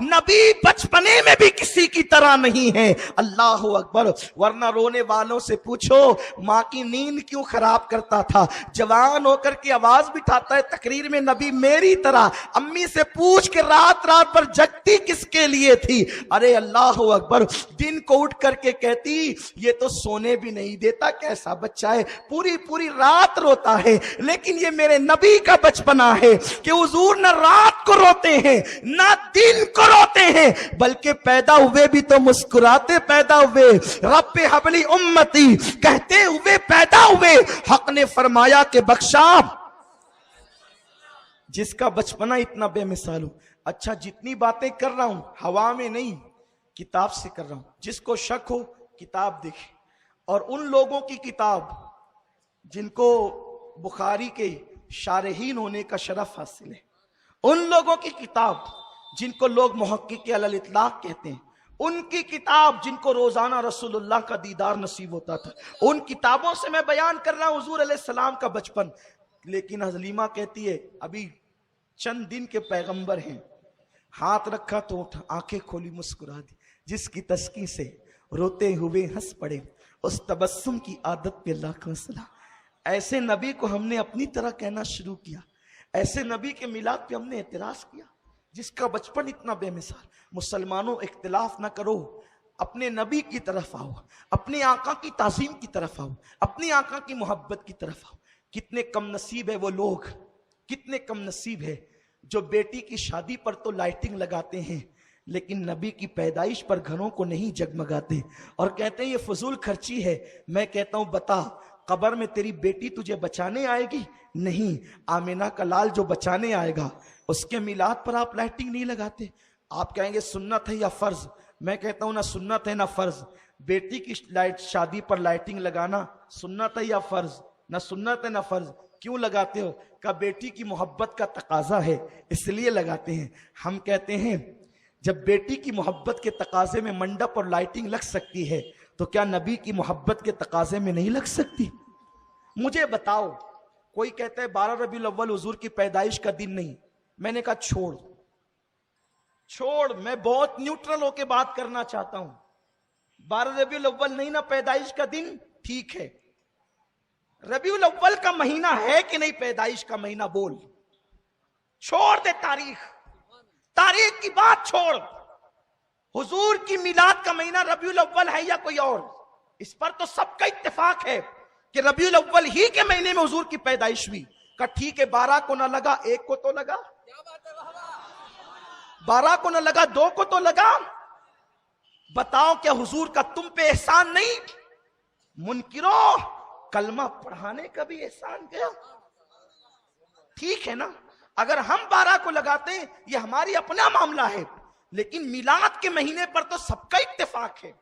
नबी बचपने में भी किसी की तरह नहीं है। अल्लाह अकबर। वरना रोने वालों से पूछो, माँ की नींद क्यों खराब करता था? जवान होकर के आवाज बिठाता है तकरीर में, नबी मेरी तरह। अम्मी से पूछ के रात रात पर जगती किसके लिए थी? अरे अल्लाह अकबर। दिन को उठ करके कहती, ये तो सोने भी नहीं देता, कैसा बच्चा है, पूरी पूरी रात रोता है। लेकिन ये मेरे नबी का बचपना है कि हुजूर न रात को रोते हैं ना दिन को रोते हैं, बल्कि पैदा हुए भी तो मुस्कुराते पैदा हुए। रब्बे हबली उम्मती कहते हुए पैदा हुए। हक ने फरमाया कि बख्शा जिसका बचपना इतना बेमिसाल हो। अच्छा, जितनी बातें कर रहा हूं हवा में नहीं, किताब से कर रहा हूं। जिसको शक हो किताब देखे, और उन लोगों की किताब जिनको बुखारी के शारहीन होने का शरफ हासिल है, उन लोगों की किताब जिनको लोग मुहक्किक अलल इतलाक कहते हैं, उनकी किताब जिनको रोजाना रसूलुल्लाह का दीदार नसीब होता था, उन किताबों से मैं बयान कर रहा हूं हुजूर अलैहिस्सलाम का बचपन। लेकिन हजलीमा कहती है, अभी चंद दिन के पैगंबर हैं, हाथ रखा तो उठा, आंखें खोली मुस्कुरा दी। जिसकी तस्की से रोते हुए हंस पड़े, उस तबस्सुम की आदत पे लाखों सलाम। ऐसे नबी को हमने अपनी तरह कहना शुरू किया, ऐसे नबी के मिलाद पे हमने एतराज किया, जिसका बचपन इतना बेमिसाल। मुसलमानों, इख्तिलाफ ना करो, अपने नबी की तरफ आओ, अपने आका की ताज़ीम की तरफ आओ, अपनी आका की मोहब्बत की तरफ आओ। कितने कम नसीब है वो लोग, कितने कम नसीब है जो बेटी की शादी पर तो लाइटिंग लगाते हैं, लेकिन नबी की पैदाइश पर घरों को नहीं जगमगाते और कहते हैं ये फजूल खर्ची है। मैं कहता हूं, बता, कब्र में तेरी बेटी तुझे बचाने आएगी? नहीं, आमिना का लाल जो बचाने आएगा उसके मिलाद पर आप लाइटिंग नहीं लगाते। आप कहेंगे सुन्नत है या फर्ज। मैं कहता हूं ना सुन्नत है ना फर्ज। बेटी की शादी पर लाइटिंग लगाना सुन्नत है या फर्ज? ना सुन्नत है ना फर्ज। क्यों लगाते हो? का बेटी की मोहब्बत का तकाजा है, इसलिए लगाते हैं। हम कहते हैं जब बेटी की मोहब्बत के तकाजे में मंडप और लाइटिंग लग सकती है तो क्या नबी की मोहब्बत के तकाजे में नहीं लग सकती? मुझे बताओ, कोई कहता है 12 रबीउल अव्वल हुजूर की पैदाइश का दिन नहीं। मैंने कहा छोड़, मैं बहुत न्यूट्रल होके बात करना चाहता हूं। 12 रबीउल अव्वल नहीं ना पैदाइश का दिन, ठीक है। रबीउल अव्वल का महीना है कि नहीं पैदाइश का महीना, बोल। छोड़ दे तारीख की बात छोड़। हुजूर की मिलाद का महीना रबीउल अव्वल है या कोई और, इस पर तो सबका इत्तेफाक है कि रबीउल अव्वल ही के महीने में हुजूर की पैदाइश हुई। का ठीक है, 12 को ना लगा, 1 को तो लगा, 12 को ना लगा, 2 को तो लगा। बताओ क्या हुजूर का तुम पे एहसान नहीं? मुनकिरो, कलमा पढ़ाने का भी एहसान गया। ठीक है ना, अगर हम 12 को लगाते हैं ये हमारी अपना मामला है, लेकिन मिलाद के महीने पर तो सबका इत्तेफाक है,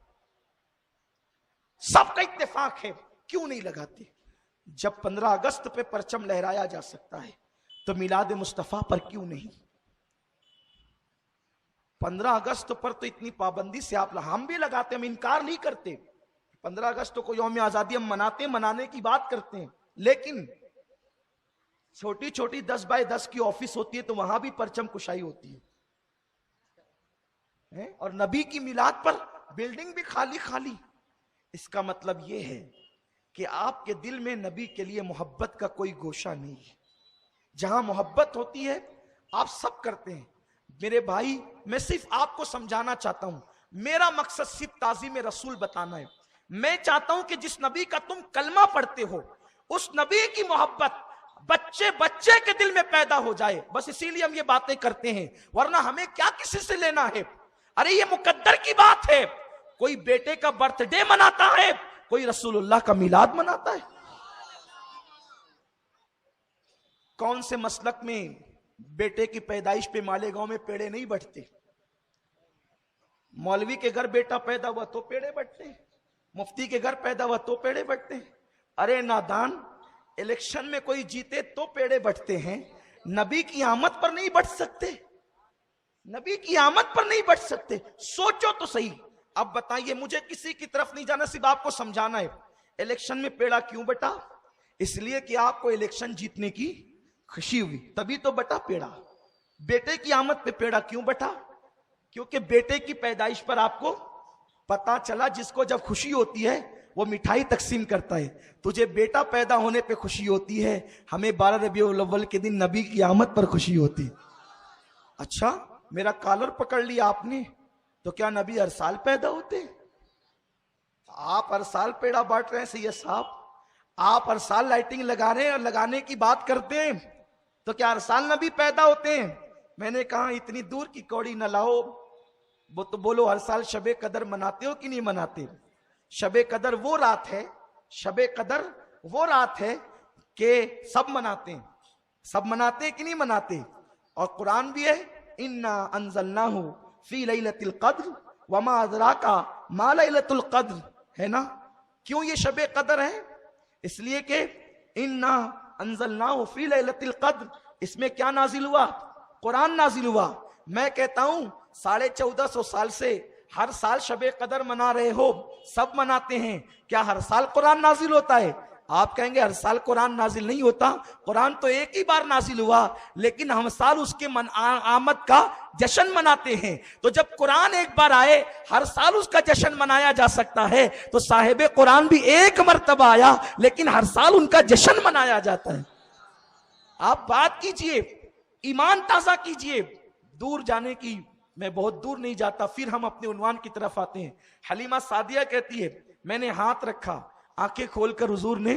सबका इत्तेफाक है। क्यों नहीं लगाते? जब 15 अगस्त पे परचम लहराया जा सकता है तो मिलाद मुस्तफा पर क्यों नहीं? 15 अगस्त पर तो इतनी पाबंदी से हम भी लगाते, हम इनकार नहीं करते। 15 अगस्त को यौम आजादी हम मनाते, मनाने की बात करते हैं, लेकिन छोटी छोटी 10 बाय 10 की ऑफिस होती है तो वहां भी परचम कुशाई होती है। और नबी की मिलाद पर बिल्डिंग भी खाली खाली। इसका मतलब यह है कि आपके दिल में नबी के लिए मोहब्बत का कोई गोशा नहीं है। जहां मोहब्बत होती है आप सब करते हैं। मेरे भाई, मैं सिर्फ आपको समझाना चाहता हूं, मेरा मकसद सिर्फ ताज़ीम रसूल बताना है। मैं चाहता हूं कि जिस नबी का तुम कलमा पढ़ते हो उस नबी की मोहब्बत बच्चे बच्चे के दिल में पैदा हो जाए। बस इसीलिए हम ये बातें करते हैं, वरना हमें क्या किसी से लेना है। अरे ये मुकद्दर की बात है, कोई बेटे का बर्थडे मनाता है, कोई रसूलुल्लाह का मिलाद मनाता है। कौन से मसलक में बेटे की पैदाइश पे मालेगांव में पेड़े नहीं बटते? मौलवी के घर बेटा पैदा हुआ तो पेड़े बटते हैं, मुफ्ती के घर पैदा हुआ तो पेड़े बटते हैं। अरे नादान, इलेक्शन में कोई जीते तो पेड़े बटते हैं, नबी की आमद पर नहीं बट सकते, नबी की आमद पर नहीं बट सकते। सोचो तो सही। अब बताइए, मुझे किसी की तरफ नहीं जाना, सिर्फ आपको समझाना है। इलेक्शन में पेड़ा क्यों बटा? इसलिए कि आपको इलेक्शन जीतने की खुशी हुई, तभी तो बटा पेड़ा। बेटे की आमद पे पेड़ा क्यों बटा? क्योंकि बेटे की पैदाइश पर आपको पता चला जिसको जब खुशी होती है वो मिठाई तकसीम करता है। तुझे बेटा पैदा होने पे खुशी होती है, हमें 12 रबीउल अव्वल के दिन नबी की आमद पर खुशी होती। अच्छा, मेरा कॉलर पकड़ लिया आपने, तो क्या नबी हर साल पैदा होते? आप हर साल पेड़ा बांट रहे हैं सैयद साहब, आप हर साल लाइटिंग लगा रहे हैं और लगाने की बात करते हैं, तो क्या हर साल नबी पैदा होते हैं? मैंने कहा इतनी दूर की कौड़ी न लाओ, वो तो बोलो हर साल शबे कदर मनाते हो कि नहीं मनाते? शबे कदर वो रात है, शबे कदर वो रात है कि सब मनाते हैं, सब मनाते हैं कि नहीं मनाते? और कुरान भी है, इन्ना अंज़लनाहु फी लैलतिल क़द्र वमा अदराका मा लैलतुल क़द्र, है ना? क्यों ये शबे कदर है? इसलिए कि इन्ना अंज़लनाहु फी लैलतिल क़द्र, इसमें क्या नाजिल हुआ? कुरान नाजिल हुआ। मैं कहता हूं 1450 साल से हर साल शबे कदर मना रहे हो, सब मनाते हैं, क्या हर साल कुरान नाजिल होता है? आप कहेंगे हर साल कुरान नाजिल नहीं होता, कुरान तो एक ही बार नाजिल हुआ, लेकिन हम साल उसके आमद का जश्न मनाते हैं। तो जब कुरान एक बार आए, हर साल उसका जश्न मनाया जा सकता है, तो साहिब कुरान भी एक मर्तबा आया, लेकिन हर साल उनका जश्न मनाया जाता है। आप बात कीजिए, ईमान ताजा कीजिए। दूर जाने की, मैं बहुत दूर नहीं जाता, फिर हम अपने उन्वान की तरफ आते हैं। हलीमा सादिया कहती है, मैंने हाथ रखा, आंखें खोलकर हुजूर ने,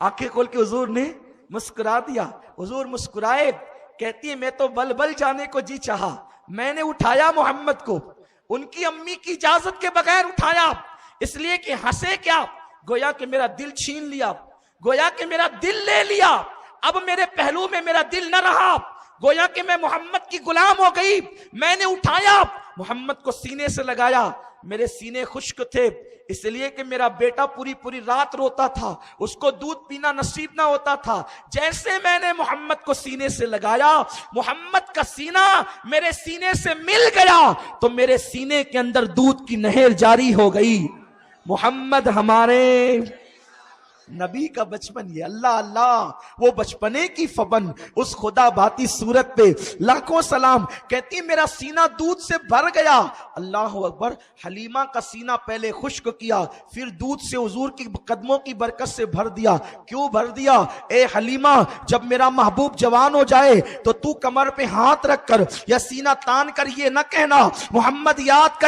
आंखें खोल के हुजूर ने मुस्कुरा दिया। हुजूर मुस्कुराए, कहती है मैं तो बल बल जाने को जी चाहा, मैंने उठाया मोहम्मद को, उनकी अम्मी की इजाजत के बगैर उठाया, इसलिए कि हंसे क्या, गोया कि मेरा दिल छीन लिया, गोया कि मेरा दिल ले लिया, अब मेरे पहलू में मेरा दिल न रहा, गोया कि मैं मोहम्मद की गुलाम हो गई। मैंने उठाया मोहम्मद को सीने से लगाया, मेरे सीने खुश्क थे इसलिए कि मेरा बेटा पूरी पूरी रात रोता था, उसको दूध पीना नसीब ना होता था। जैसे मैंने मोहम्मद को सीने से लगाया, मोहम्मद का सीना मेरे सीने से मिल गया तो मेरे सीने के अंदर दूध की नहर जारी हो गई। मोहम्मद हमारे नबी का बचपन, ये अल्लाह अल्लाह वो बचपने की फबन, उस खुदा बाती सूरत पे लाखों सलाम। कहती मेरा सीना दूध से भर गया। अल्लाह अकबर। हलीमा का सीना पहले खुश्क किया, फिर दूध से हुजूर की कदमों की बरकत से भर दिया। क्यों भर दिया? ए हलीमा, जब मेरा महबूब जवान हो जाए तो तू कमर पे हाथ रख कर या सीना तान कर ये न कहना, मोहम्मद याद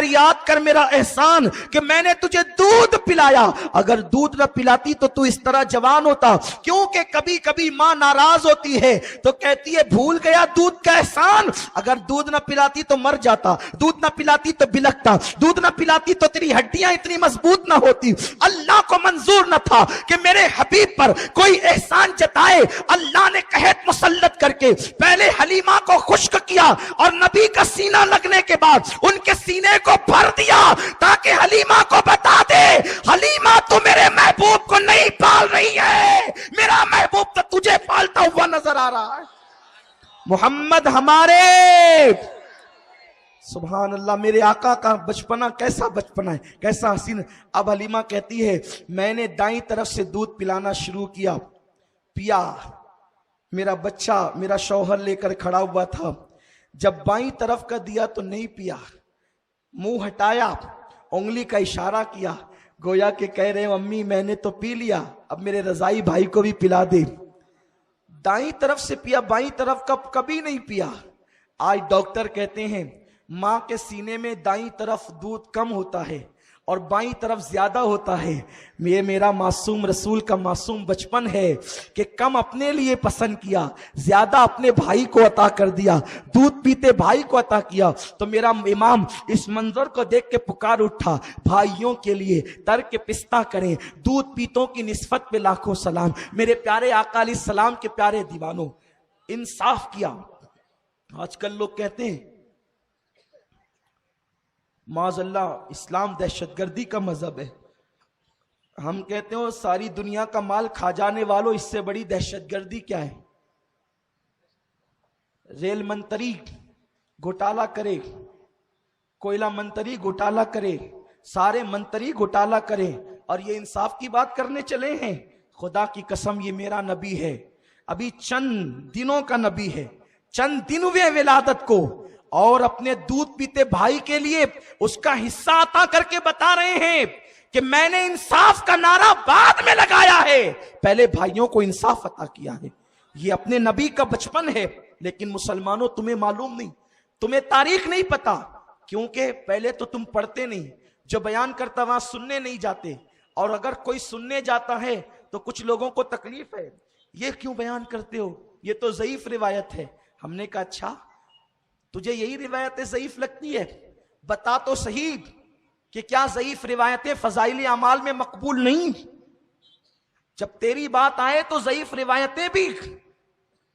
कर मेरा एहसान कि मैंने तुझे दूध पिलाया। अगर दूध न पिलाती तो तू इस तरह जवान होता। क्योंकि कभी कभी मां नाराज होती है तो कहती है भूल गया दूध का एहसान। अगर दूध न पिलाती तो मर जाता, दूध न पिलाती तो बिलकता, दूध न पिलाती तो तेरी हड्डियां इतनी मजबूत ना होती। अल्लाह को मंजूर न था कि मेरे हबीब पर कोई एहसान जताए। अल्लाह ने कहत मुसल्लत करके पहले हलीमा को खुश्क किया और नबी का सीना लगने के बाद उनके सीने को भर दिया ताकि हलीमा को बता दे, हलीमा तू मेरे महबूब को नहीं पाल रही है, मेरा महबूब तो तुझे पालता हुआ नजर आ रहा है। मोहम्मद हमारे, सुभान अल्लाह। मेरे आका का बचपना कैसा बचपना है, कैसा हसीन। अब हलीमा कहती है मैंने दाईं तरफ से दूध पिलाना शुरू किया, पिया। मेरा बच्चा मेरा शौहर लेकर खड़ा हुआ था। जब बाईं तरफ का दिया तो नहीं पिया, मुंह हटाया, उंगली का इशारा किया, गोया के कह रहे अम्मी मैंने तो पी लिया, अब मेरे रजाई भाई को भी पिला दे। दाईं तरफ से पिया, बाईं तरफ का कभी नहीं पिया। आज डॉक्टर कहते हैं मां के सीने में दाईं तरफ दूध कम होता है और बाईं तरफ ज्यादा होता है। ये मेरा मासूम रसूल का मासूम बचपन है कि कम अपने लिए पसंद किया, ज्यादा अपने भाई को अता कर दिया, दूध पीते भाई को अता किया। तो मेरा इमाम इस मंजर को देख के पुकार उठा, भाइयों के लिए तर्क पिस्ता करें, दूध पीतों की निस्बत पे लाखों सलाम। मेरे प्यारे आका अलैहि सलाम के प्यारे दीवानों, इंसाफ किया। आजकल लोग कहते हैं माज़अल्लाह इस्लाम दहशतगर्दी का मजहब है। हम कहते हो सारी दुनिया का माल खा जाने वालों, इससे बड़ी दहशतगर्दी क्या है? रेल मंत्री घोटाला करे, कोयला मंत्री घोटाला करे, सारे मंत्री घोटाला करें और ये इंसाफ की बात करने चले हैं। खुदा की कसम ये मेरा नबी है, अभी चंद दिनों का नबी है, चंद दिन हुए विलादत को, और अपने दूध पीते भाई के लिए उसका हिस्सा अता करके बता रहे हैं कि मैंने इंसाफ का नारा बाद में लगाया है, पहले भाइयों को इंसाफ अता किया है। ये अपने नबी का बचपन है। लेकिन मुसलमानों तुम्हें मालूम नहीं, तुम्हें तारीख नहीं पता, क्योंकि पहले तो तुम पढ़ते नहीं, जो बयान करता वहां सुनने नहीं जाते, और अगर कोई सुनने जाता है तो कुछ लोगों को तकलीफ है, ये क्यों बयान करते हो, ये तो ज़ईफ रिवायत है। हमने कहा अच्छा तुझे यही रिवायतें ज़ईफ लगती है, बता तो सही कि क्या ज़ईफ रिवायतें फजाइल अमाल में मकबूल नहीं? जब तेरी बात आए तो ज़ईफ रिवायतें भी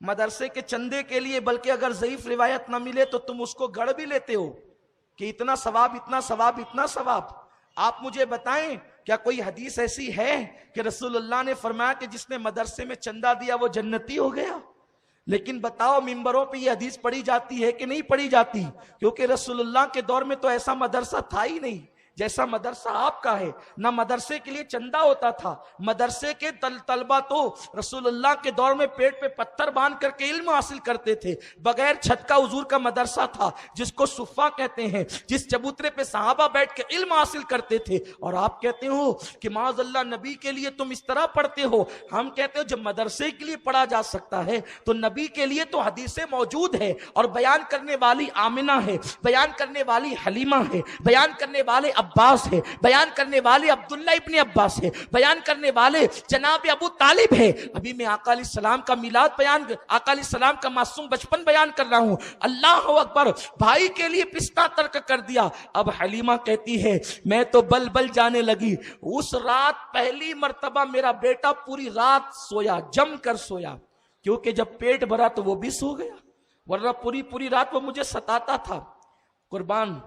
मदरसे के चंदे के लिए, बल्कि अगर ज़ईफ रिवायत ना मिले तो तुम उसको गढ़ भी लेते हो कि इतना सवाब इतना सवाब इतना सवाब। आप मुझे बताएं क्या कोई हदीस ऐसी है कि रसूलुल्लाह ने फरमाया कि जिसने मदरसे में चंदा दिया वो जन्नती हो गया? लेकिन बताओ मिंबरों पे ये हदीस पढ़ी जाती है कि नहीं पढ़ी जाती? क्योंकि रसूलुल्लाह के दौर में तो ऐसा मदरसा था ही नहीं जैसा मदरसा आपका है। ना मदरसे के लिए चंदा होता था, मदरसे के तलबा तो रसूलुल्लाह के दौर में पेट पे पत्थर बांध करके इल्म हासिल करते थे। बगैर छत का हुजूर का मदरसा था जिसको सुफ़ा कहते हैं, जिस चबूतरे पे सहाबा बैठ के इल्म हासिल करते थे। और आप कहते हो कि माज़अल्लाह नबी के लिए तुम इस तरह पढ़ते हो। हम कहते हो जब मदरसे के लिए पढ़ा जा सकता है तो नबी के लिए तो हदीसें मौजूद है, और बयान करने वाली आमिना है, बयान करने वाली हलीमा है, बयान करने वाले अब्बास है, बयान करने वाले अब्दुल्ला इब्ने अब्बास है, बयान करने वाले जनाब अबू तालिब है। अभी मैं आका अलैहिस्सलाम का मिलाद बयान, आका अलैहिस्सलाम का मासूम बचपन बयान कर रहा हूं। अल्लाह अकबर, भाई के लिए पिस्ता तर्क कर दिया। अब हलीमा कहती है मैं तो बल बल जाने लगी। उस रात पहली मर्तबा मेरा बेटा पूरी रात सोया, जम कर सोया, क्योंकि जब पेट भरा तो वो भी सो गया, वरना पूरी पूरी रात वो मुझे सताता था। कुर्बान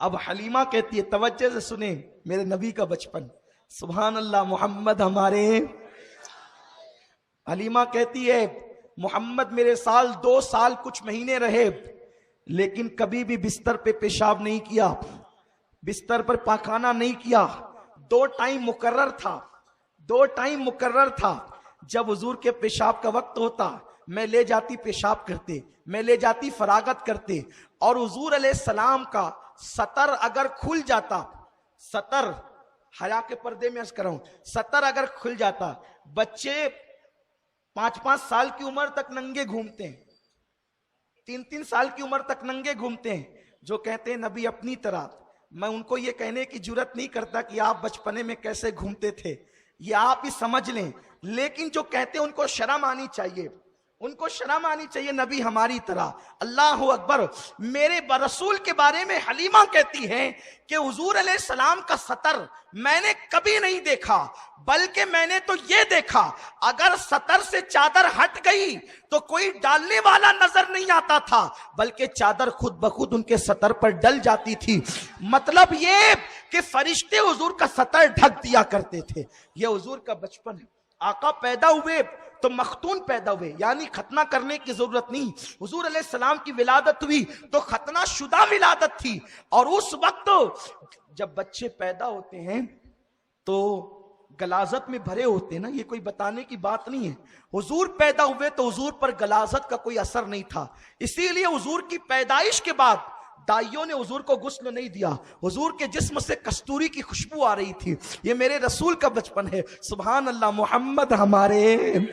अब हलीमा कहती है, तवज्जो से सुने, मेरे नबी का बचपन, सुभान अल्लाह, मोहम्मद हमारे। हलीमा कहती है, मोहम्मद मेरे 2 साल कुछ महीने रहे, लेकिन कभी भी बिस्तर पे पेशाब नहीं किया, बिस्तर पर पाखाना नहीं किया। 2 टाइम मुकर्रर था, 2 टाइम मुकर्रर था। जब हुजूर के पेशाब का वक्त होता, मैं ले जाती पेशाब करते, मैं ले जाती फरागत करते, और हुजूर अलैहिस्सलाम का सतर अगर खुल जाता, सतर हया के पर्दे में अर्ज कर रहा हूं, सतर अगर खुल जाता, बच्चे 5-5 साल की उम्र तक नंगे घूमते हैं, 3-3 साल की उम्र तक नंगे घूमते हैं, जो कहते हैं नबी अपनी तरह। मैं उनको ये कहने की जुर्रत नहीं करता कि आप बचपने में कैसे घूमते थे, ये आप ही समझ लें, लेकिन जो कहते हैं उनको शर्म आनी चाहिए, उनको शर्म आनी चाहिए, नबी हमारी तरह। अल्लाह अकबर। मेरे रसूल के बारे में हलीमा कहती है कि हुजूर अलैहिस्सलाम का सतर मैंने कभी नहीं देखा, बल्कि मैंने तो ये देखा, अगर सतर से चादर हट गई तो कोई डालने वाला नजर नहीं आता था, बल्कि चादर खुद ब खुद उनके सतर पर डल जाती थी। मतलब ये कि फरिश्ते हुजूर का सतर ढक दिया करते थे। यह हुजूर का बचपन है। आका पैदा हुए तो मखतून पैदा हुए, यानी खतना करने की जरूरत नहीं। हुजूर अलैहिस्सलाम की विलादत हुई तो खतना शुदा विलादत थी, और उस वक्त जब बच्चे पैदा होते हैं तो गलाजत में भरे होते हैं ना, ये कोई बताने की बात नहीं है। हुजूर पैदा हुए तो हुजूर पर गलाजत का कोई असर नहीं था, इसीलिए हुजूर की पैदाइश के बाद दाइयों ने हुजूर को गुस्ल नहीं दिया, हुजूर के जिस्म से कस्तूरी की खुशबू आ रही थी। ये मेरे रसूल का बचपन है। सुभान अल्लाह। मोहम्मद हमारे,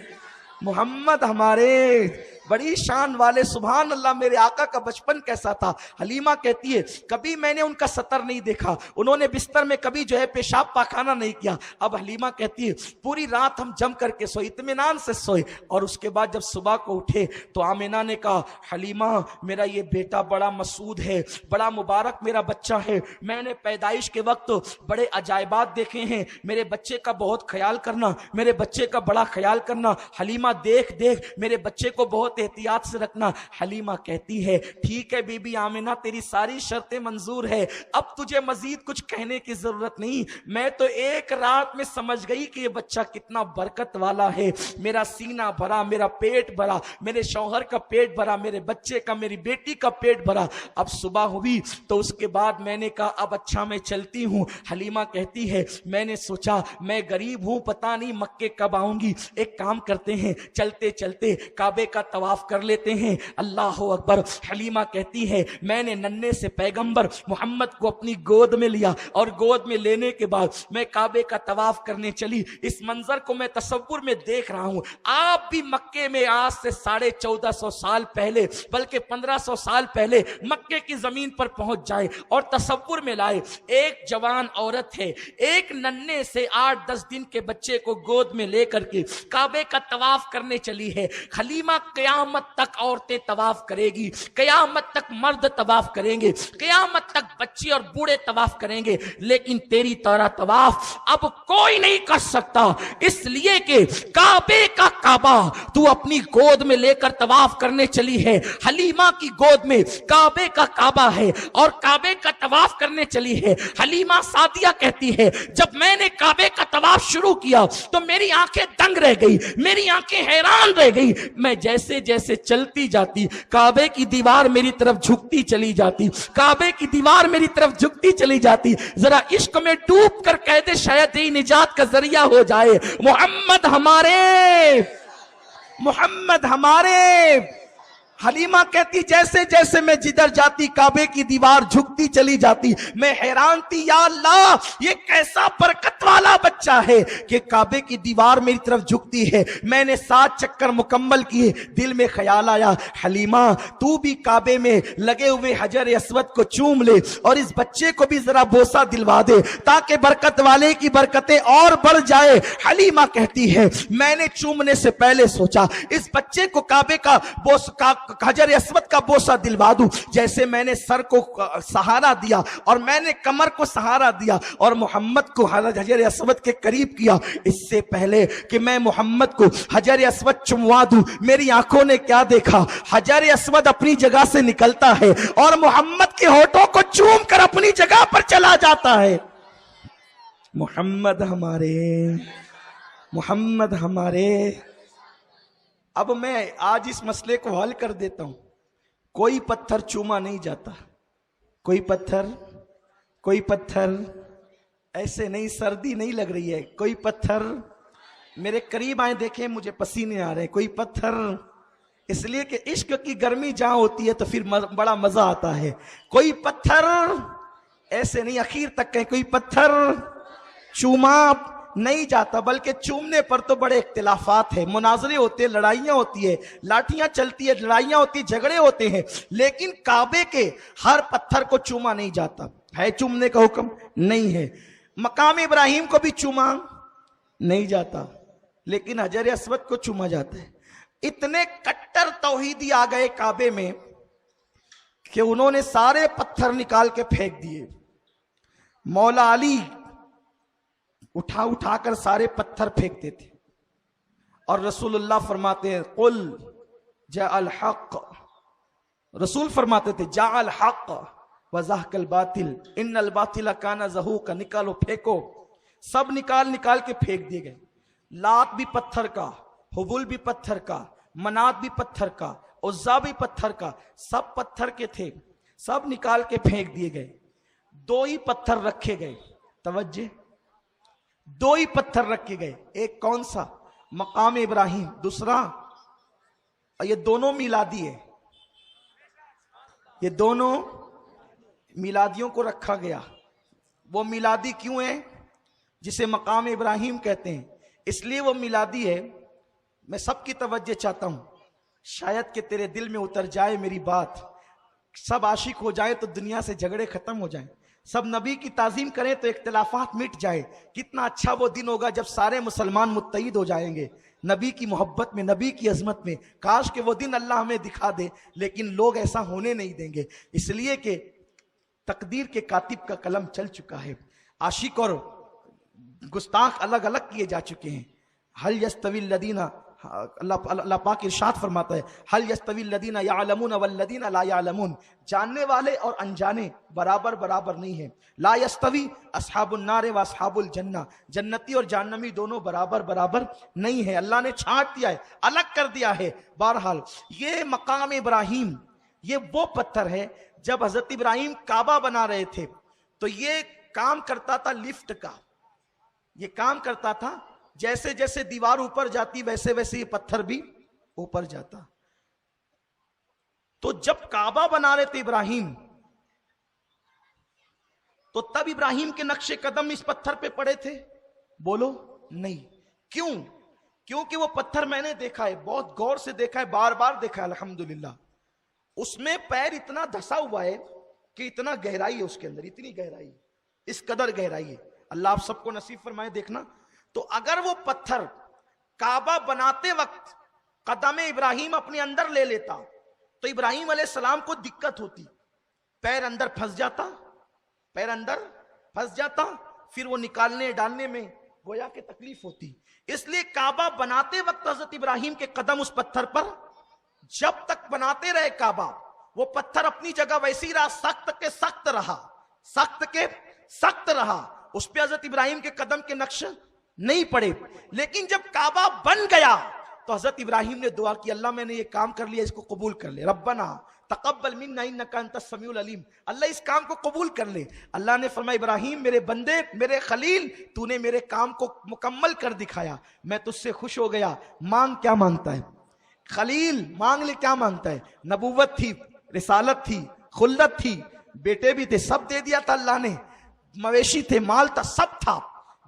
मोहम्मद हमारे, बड़ी शान वाले। सुभान अल्लाह। मेरे आका का बचपन कैसा था। हलीमा कहती है, कभी मैंने उनका सतर नहीं देखा, उन्होंने बिस्तर में कभी जो है पेशाब पाखाना नहीं किया। अब हलीमा कहती है, पूरी रात हम जम करके सोए, इत्मीनान से सोए, और उसके बाद जब सुबह को उठे तो आमिना ने कहा, हलीमा मेरा ये बेटा बड़ा मसूद है, बड़ा मुबारक मेरा बच्चा है, मैंने पैदाइश के वक्त बड़े अजायबात देखे हैं, मेरे बच्चे का बहुत ख्याल करना, मेरे बच्चे का बड़ा ख्याल करना। हलीमा देख देख मेरे बच्चे को बहुत एहतियात से रखना। हलीमा कहती है, ठीक है बीबी आमिना, तेरी सारी शर्तें मंजूर है, अब तुझे मजीद कुछ कहने की जरूरत नहीं। मैं तो एक रात में समझ गई कि ये बच्चा कितना बरकत वाला है। मेरा सीना भरा, मेरा पेट भरा, मेरे शौहर का पेट भरा, मेरे बच्चे का, मेरी बेटी का पेट भरा। अब सुबह हुई तो उसके बाद मैंने कहा, अब अच्छा मैं चलती हूँ। हलीमा कहती है, मैंने सोचा मैं गरीब हूँ, पता नहीं मक्के कब आऊंगी, एक काम करते हैं, चलते चलते काबे का तवाफ कर लेते हैं। अल्लाह अकबर। हलीमा कहती है, मैंने नन्हे से पैगंबर मोहम्मद को अपनी गोद में लिया, और गोद में लेने के बाद मैं काबे का तवाफ करने चली। इस मंजर को मैं तसव्वुर में देख रहा हूं। आप भी मक्के में आज से 1450 साल पहले, बल्कि 1500 साल पहले मक्के की जमीन पर पहुंच जाए और तसव्वुर में लाए, एक जवान औरत है, एक नन्हे से 8-10 दिन के बच्चे को गोद में लेकर के काबे का तवाफ करने चली है। हलीमा कयामत तक औरतें तवाफ करेगी, कयामत तक मर्द तवाफ करेंगे, कयामत तक बच्चे और बूढ़े तवाफ करेंगे, लेकिन तेरी तरह तवाफ अब कोई नहीं कर सकता, इसलिए कि काबे का काबा तू अपनी गोद में लेकर तवाफ करने चली है। हलीमा की गोद में काबे का काबा है और काबे का तवाफ करने चली है। हलीमा सादिया कहती है, जब मैंने काबे का तवाफ शुरू किया तो मेरी आंखें दंग रह गई, मेरी आंखें हैरान रह गई। मैं जैसे जैसे चलती जाती, काबे की दीवार मेरी तरफ झुकती चली जाती, काबे की दीवार मेरी तरफ झुकती चली जाती। जरा इश्क में डूब कर कह दे, शायद यही निजात का जरिया हो जाए। मोहम्मद हमारे, मोहम्मद हमारे। हलीमा कहती, जैसे जैसे मैं जिधर जाती काबे की दीवार झुकती चली जाती। मैं हैरान थी, या अल्लाह ये कैसा बरकत वाला बच्चा है कि काबे की दीवार मेरी तरफ झुकती है। मैंने 7 चक्कर मुकम्मल किए, दिल में ख्याल आया, हलीमा तू भी काबे में लगे हुए हजर अस्वद को चूम ले और इस बच्चे को भी जरा बोसा दिलवा दे, ताकि बरकत वाले की बरकतें और बढ़ जाए। हलीमा कहती है, मैंने चूमने से पहले सोचा इस बच्चे को काबे का हजर अस्वद का बोसा दिलवा दूं। जैसे मैंने सर को सहारा दिया और मैंने कमर को सहारा दिया और मोहम्मद को हजर अस्वद के करीब किया, इससे पहले कि मैं मोहम्मद को हजर अस्वद चुमवा दूं, मेरी आंखों ने क्या देखा, हजर अस्वद अपनी जगह से निकलता है और मोहम्मद के होठों को चूम कर अपनी जगह दुनिया पर चला जाता है। मोहम्मद हमारे, मोहम्मद हमारे। अब मैं आज इस मसले को हल कर देता हूं। कोई पत्थर चूमा नहीं जाता, कोई पत्थर ऐसे नहीं, सर्दी नहीं लग रही है, कोई पत्थर, मेरे करीब आए देखें मुझे पसीने आ रहे हैं, कोई पत्थर, इसलिए कि इश्क की गर्मी जहां होती है तो फिर बड़ा मजा आता है। कोई पत्थर ऐसे नहीं, आखिर तक कहें कोई पत्थर चूमा नहीं जाता, बल्कि चूमने पर तो बड़े इख्तिलाफात है, मुनाजरे होते हैं, लड़ाइयां होती है, लाठियां चलती है, लड़ाइयां होती है, झगड़े होते हैं, लेकिन काबे के हर पत्थर को चूमा नहीं जाता है। चूमने का हुक्म नहीं है। मकाम इब्राहिम को भी चूमा नहीं जाता, लेकिन हजर अस्वद को चूमा जाता है। इतने कट्टर तौहीदी आ गए काबे में कि उन्होंने सारे पत्थर निकाल के फेंक दिए। मौला अली उठा उठाकर सारे पत्थर फेंकते थे और रसूलुल्लाह फरमाते हैं कुल जाअल हक, रसूल फरमाते थे जाअल हक वज़हकल बातिल इन्नल बातिल काना ज़हूका, निकालो फेंको। सब निकाल निकाल के फेंक दिए गए। लात भी पत्थर का, हुबुल भी पत्थर का, मनात भी पत्थर का, उज़्ज़ा भी पत्थर का, सब पत्थर के थे, सब निकाल के फेंक दिए गए। दो ही पत्थर रखे गए, तवज्जे, दो ही पत्थर रखे गए। एक कौन सा? मकाम इब्राहिम, दूसरा, ये दोनों मिलादी है, ये दोनों मिलादियों को रखा गया। वो मिलादी क्यों है? जिसे मकाम इब्राहिम कहते हैं, इसलिए वो मिलादी है। मैं सबकी तवज्जो चाहता हूं, शायद कि तेरे दिल में उतर जाए मेरी बात, सब आशिक हो जाए तो दुनिया से झगड़े खत्म हो जाएं, सब नबी की ताजीम करें तो इख्तिलाफात मिट जाए। कितना अच्छा वो दिन होगा जब सारे मुसलमान मुत्तहिद हो जाएंगे नबी की मोहब्बत में, नबी की अजमत में। काश के वो दिन अल्लाह हमें दिखा दे, लेकिन लोग ऐसा होने नहीं देंगे, इसलिए कि तकदीर के कातिब का कलम चल चुका है। आशिक और गुस्ताख अलग अलग किए जा चुके हैं। हल यस्तविल लदीना, अल्लाह पाक इरशाद फरमाता है हल यस्तविल लदीना यालमून वल्लदीना ला यालमून, जानने वाले और अनजाने बराबर बराबर नहीं है। ला यस्तवी अस्हाबुन नार व अस्हाबुल जन्ना, जन्नती और जहन्नमी दोनों बराबर बराबर नहीं है। अल्लाह ने छांट दिया है, अलग कर दिया है। बहरहाल ये मकाम इब्राहिम, ये वो पत्थर है। जब हजरत इब्राहिम काबा बना रहे थे तो ये काम करता था लिफ्ट का, ये काम करता था, जैसे जैसे दीवार ऊपर जाती वैसे वैसे ये पत्थर भी ऊपर जाता। तो जब काबा बना रहे थे इब्राहिम, तो तब इब्राहिम के नक्शे कदम इस पत्थर पे पड़े थे? बोलो नहीं। क्यों? क्योंकि वो पत्थर मैंने देखा है, बहुत गौर से देखा है, बार बार देखा है अल्हम्दुलिल्लाह। उसमें पैर इतना धसा हुआ है कि इतना गहराई है उसके अंदर, इतनी गहराई, इस कदर गहराई है। अल्लाह आप सबको नसीब फरमाए देखना। तो अगर वो पत्थर काबा बनाते वक्त कदम इब्राहिम अपने अंदर ले लेता तो इब्राहिम अलैहिस्सलाम को दिक्कत होती, पैर अंदर फंस जाता, पैर अंदर फंस जाता, फिर वो निकालने डालने में गोया के तकलीफ होती। इसलिए काबा बनाते वक्त हजरत इब्राहिम के कदम उस पत्थर पर, जब तक बनाते रहे काबा, वो पत्थर अपनी जगह वैसे ही रहा, सख्त के सख्त रहा, सख्त के सख्त रहा, उस पे हजरत इब्राहिम के कदम के नक्श नहीं पड़े। लेकिन जब काबा बन गया तो हजरत इब्राहिम ने दुआ की, अल्लाह मैंने ये काम कर लिया, इसको कबूल कर ले, रब्बना तकब्बल मिन्ना इन्नका अंतस समीउल अलीम, अल्लाह इस काम को कबूल कर ले। अल्लाह ने फरमाया इब्राहिम मेरे बंदे, मेरे खलील, तूने मेरे काम को मुकम्मल कर दिखाया, मैं तुझसे खुश हो गया। मांग क्या मांगता है खलील? मांग ले, क्या मांगता है? नबूवत थी, रिसालत थी, खुल्लत थी, बेटे भी थे, सब दे दिया था अल्लाह ने, मवेशी थे, माल था, सब था,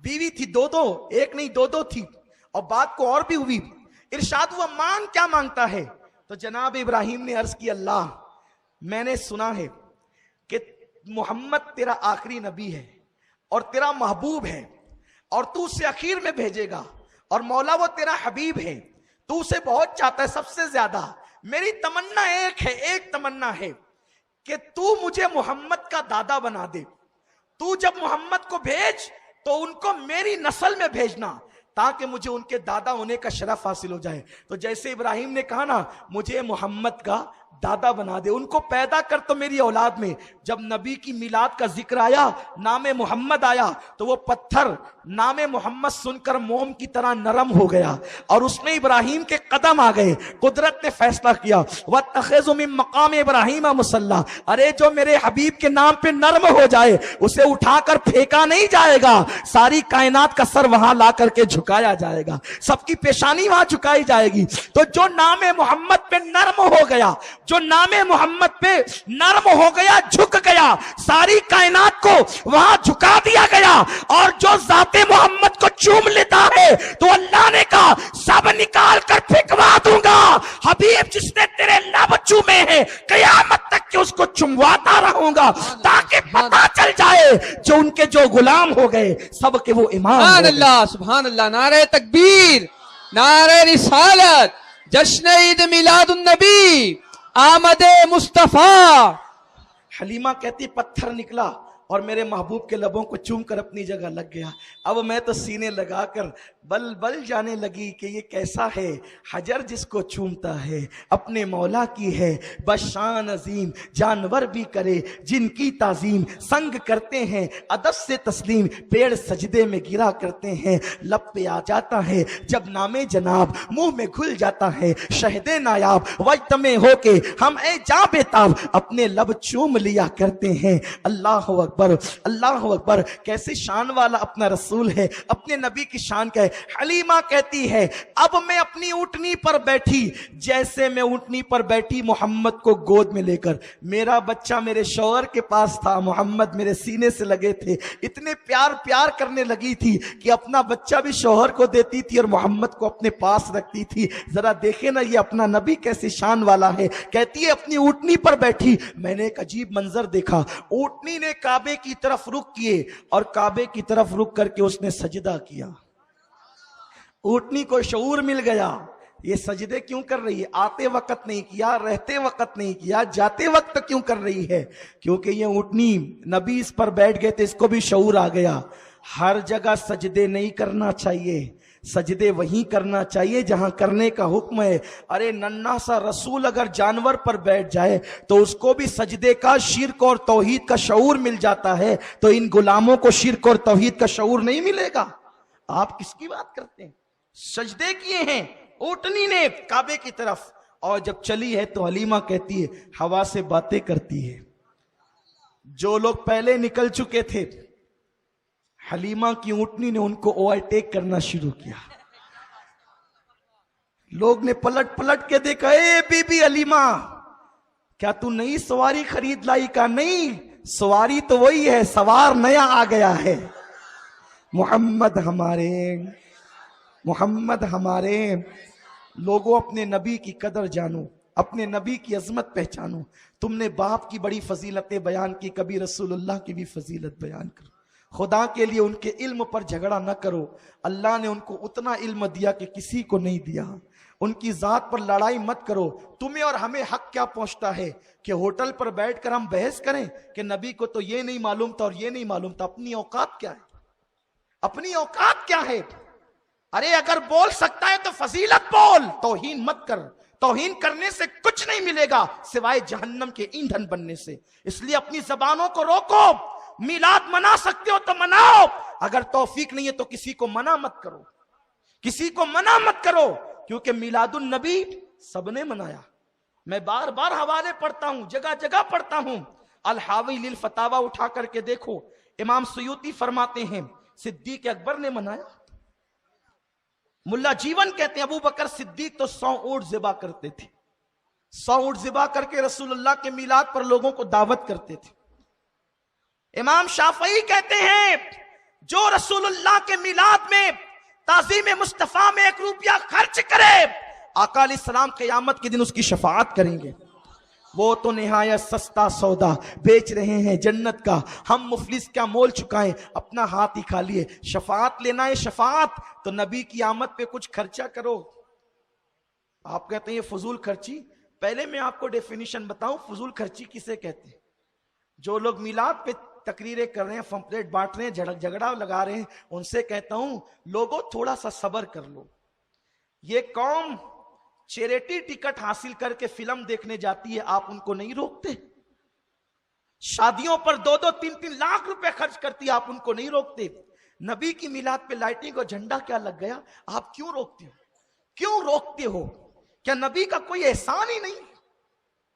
बीवी थी, दो दो, एक नहीं दो दो थी, और बात को और भी हुई। इरशाद हुआ मांग क्या मांगता है? तो जनाब इब्राहिम ने अर्ज की, अल्लाह मैंने सुना है कि मोहम्मद तेरा आखिरी नबी है और तेरा महबूब है और तू उसे आखिर में भेजेगा, और मौला वो तेरा हबीब है, तू उसे बहुत चाहता है सबसे ज्यादा। मेरी तमन्ना एक है, एक तमन्ना है कि तू मुझे मोहम्मद का दादा बना दे। तू जब मोहम्मद को भेज तो उनको मेरी नस्ल में भेजना, ताकि मुझे उनके दादा होने का शरफ हासिल हो जाए। तो जैसे इब्राहिम ने कहा ना, मुझे मोहम्मद का दादा बना दे, उनको पैदा कर तो मेरी औलाद में। जब नबी की मिलाद का जिक्र आया, नामे मोहम्मद आया, तो वो पत्थर नामे मोहम्मद सुनकर मोम की तरह नरम हो गया और उसमें इब्राहिम के कदम आ गए। कुदरत ने फैसला किया, वत्तखिज़ु मिन मकाम इब्राहिम मुसल्ला, अरे जो मेरे हबीब के नाम पे नरम हो जाए उसे उठाकर फेंका नहीं जाएगा, सारी कायनात का सर वहां ला करके झुकाया जाएगा, सबकी पेशानी वहां झुकाई जाएगी। तो जो नामे मोहम्मद पे नरम हो गया, जो नामे मोहम्मद पे नरम हो गया, झुक गया, सारी कायनात को वहां झुका दिया गया। और जो जाते मोहम्मद को चूम लेता है तो अल्लाह ने कहा सब निकाल कर फेंकवा दूंगा। हबीब जिसने तेरे लब चूमे हैं कयामत तक के उसको चुमवाता रहूंगा, ताकि पता चल जाए जो उनके जो गुलाम हो गए सब के वो इमाम। सुभान अल्लाह, सुभान अल्लाह, नारे तकबीर, नारे रिसालत, जश्न ईद मिलादुन नबी, आमदे मुस्तफा। हलीमा कहती पत्थर निकला और मेरे महबूब के लबों को चूम कर अपनी जगह लग गया। अब मैं तो सीने लगाकर बल बल जाने लगी कि ये कैसा है, हजर जिसको चूमता है अपने मौला की है बशान अजीम, जानवर भी करे जिनकी ताजीम, संग करते हैं अदब से तस्लीम, पेड़ सजदे में गिरा करते हैं, लब पे आ जाता है जब नामे जनाब, मुंह में घुल जाता है शहदे नायाब, वक्त में होके हम ए जा बेताब अपने लब चूम लिया करते हैं। अल्लाह अकबर, अल्लाह अकबर, कैसी शान वाला अपना रसूल है, अपने नबी की शान क्या है। हलीमा कहती है अब मैं अपनी ऊंटनी पर बैठी, जैसे मैं ऊंटनी पर बैठी मोहम्मद को गोद में लेकर, मेरा बच्चा मेरे शौहर के पास था, मोहम्मद मेरे सीने से लगे थे, इतने प्यार प्यार करने लगी थी कि अपना बच्चा भी शौहर को देती थी और मोहम्मद को अपने पास रखती थी। जरा देखे ना ये अपना नबी कैसी शान वाला है। कहती है अपनी ऊंटनी पर बैठी, मैंने एक अजीब मंजर देखा, ऊंटनी ने काबे की तरफ रुख किए और काबे की तरफ रुख करके उसने सजदा किया। ऊंटनी को शऊर मिल गया, ये सजदे क्यों कर रही है, आते वक्त नहीं किया, रहते वक्त नहीं किया, जाते वक्त क्यों कर रही है, क्योंकि ये ऊंटनी नबी इस पर बैठ गए थे, इसको भी शऊर आ गया। हर जगह सजदे नहीं करना चाहिए, सजदे वहीं करना चाहिए जहां करने का हुक्म है। अरे नन्हा सा रसूल अगर जानवर पर बैठ जाए तो उसको भी सजदे का, शिर्क और तौहीद का शऊर मिल जाता है, तो इन गुलामों को शिर्क और तौहीद का शऊर नहीं मिलेगा। आप किसकी बात करते हैं, सजदे किए हैं ऊंटनी ने काबे की तरफ, और जब चली है तो हलीमा कहती है हवा से बातें करती है। जो लोग पहले निकल चुके थे, हलीमा की ऊंटनी ने उनको ओवरटेक करना शुरू किया। लोग ने पलट पलट के देखा, ए बीबी हलीमा क्या तू नई सवारी खरीद लाई का? नहीं, सवारी तो वही है, सवार नया आ गया है। मोहम्मद हमारे, मोहम्मद हमारे। लोगों अपने नबी की कदर जानो, अपने नबी की अजमत पहचानो। तुमने बाप की बड़ी फजीलतें बयान की, कभी रसूलुल्लाह की भी फजीलत बयान करो। खुदा के लिए उनके इल्म पर झगड़ा न करो, अल्लाह ने उनको उतना इल्म दिया कि किसी को नहीं दिया। उनकी जात पर लड़ाई मत करो। तुम्हें और हमें हक क्या पहुंचता है कि होटल पर बैठकर हम बहस करें कि नबी को तो ये नहीं मालूम था और ये नहीं मालूम था। अपनी औकात क्या है, अपनी औकात क्या है? अरे अगर बोल सकता है तो फजीलत बोल, तौहीन मत कर। तौहीन करने से कुछ नहीं मिलेगा सिवाय जहन्नम के ईंधन बनने से। इसलिए अपनी जबानों को रोको। मिलाद मना सकते हो तो मनाओ, अगर तौफीक नहीं है तो किसी को मना मत करो, किसी को मना मत करो, क्योंकि मिलादुन नबी सबने मनाया। मैं बार बार हवाले पढ़ता हूं, जगह जगह पढ़ता हूं। अल हावी लिल फतावा उठा करके देखो, इमाम सुयूती फरमाते हैं सिद्दीक अकबर ने मनाया। मुल्ला जीवन कहते हैं अबू बकर सिद्दीक तो 100 ऊंट ज़िबा करते थे, 100 ऊंट ज़िबा करके रसूलुल्लाह के मिलाद पर लोगों को दावत करते थे। इमाम शाफई कहते हैं जो रसूलुल्लाह के मिलाद में ताज़ीम मुस्तफा में 1 रुपया खर्च करे, आका अलैहिस्सलाम क़यामत के दिन उसकी शफाअत करेंगे। वो तो निहायत सस्ता सौदा बेच रहे हैं जन्नत का, हम मुफलिस क्या मोल चुकाएं, अपना हाथ ही खा लिए। शफाअत लेना है शफाअत, तो नबी की आमद पे कुछ खर्चा करो। आप कहते हैं ये फजूल खर्ची। पहले मैं आपको डेफिनेशन बताऊं फजूल खर्ची किसे कहते हैं। जो लोग मिलाद पे तकरीरें कर रहे हैं, पंपलेट बांट रहे हैं, झगड़ा लगा रहे हैं, उनसे कहता हूं लोगों थोड़ा सा सब्र कर लो। ये कौम चैरिटी टिकट हासिल करके फिल्म देखने जाती है, आप उनको नहीं रोकते? शादियों पर 2-2, 3-3 लाख रुपए खर्च करती है, आप उनको नहीं रोकते? नबी की मिलाद पे लाइटिंग और झंडा क्या लग गया, आप क्यों रोकते हो? क्यों रोकते हो? क्या नबी का कोई एहसान ही नहीं?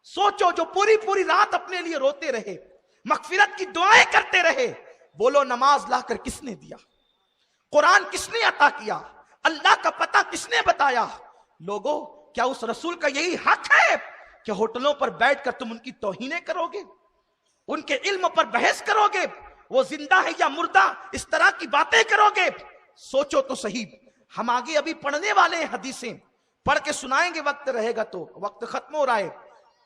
सोचो, जो पूरी पूरी रात अपने लिए रोते रहे, मगफिरत की दुआएं करते रहे, बोलो नमाज लाकर किसने दिया? कुरान किसने अता किया? अल्लाह का पता किसने बताया? लोगों, क्या उस रसूल का यही हक है कि होटलों पर बैठकर तुम उनकी तौहीनें करोगे, उनके इल्म पर बहस करोगे, वो जिंदा है या मुर्दा, इस तरह की बातें करोगे? सोचो तो सही। हम आगे अभी पढ़ने वाले हैं, हदीसें पढ़ के सुनाएंगे, वक्त रहेगा तो। वक्त खत्म हो रहा है,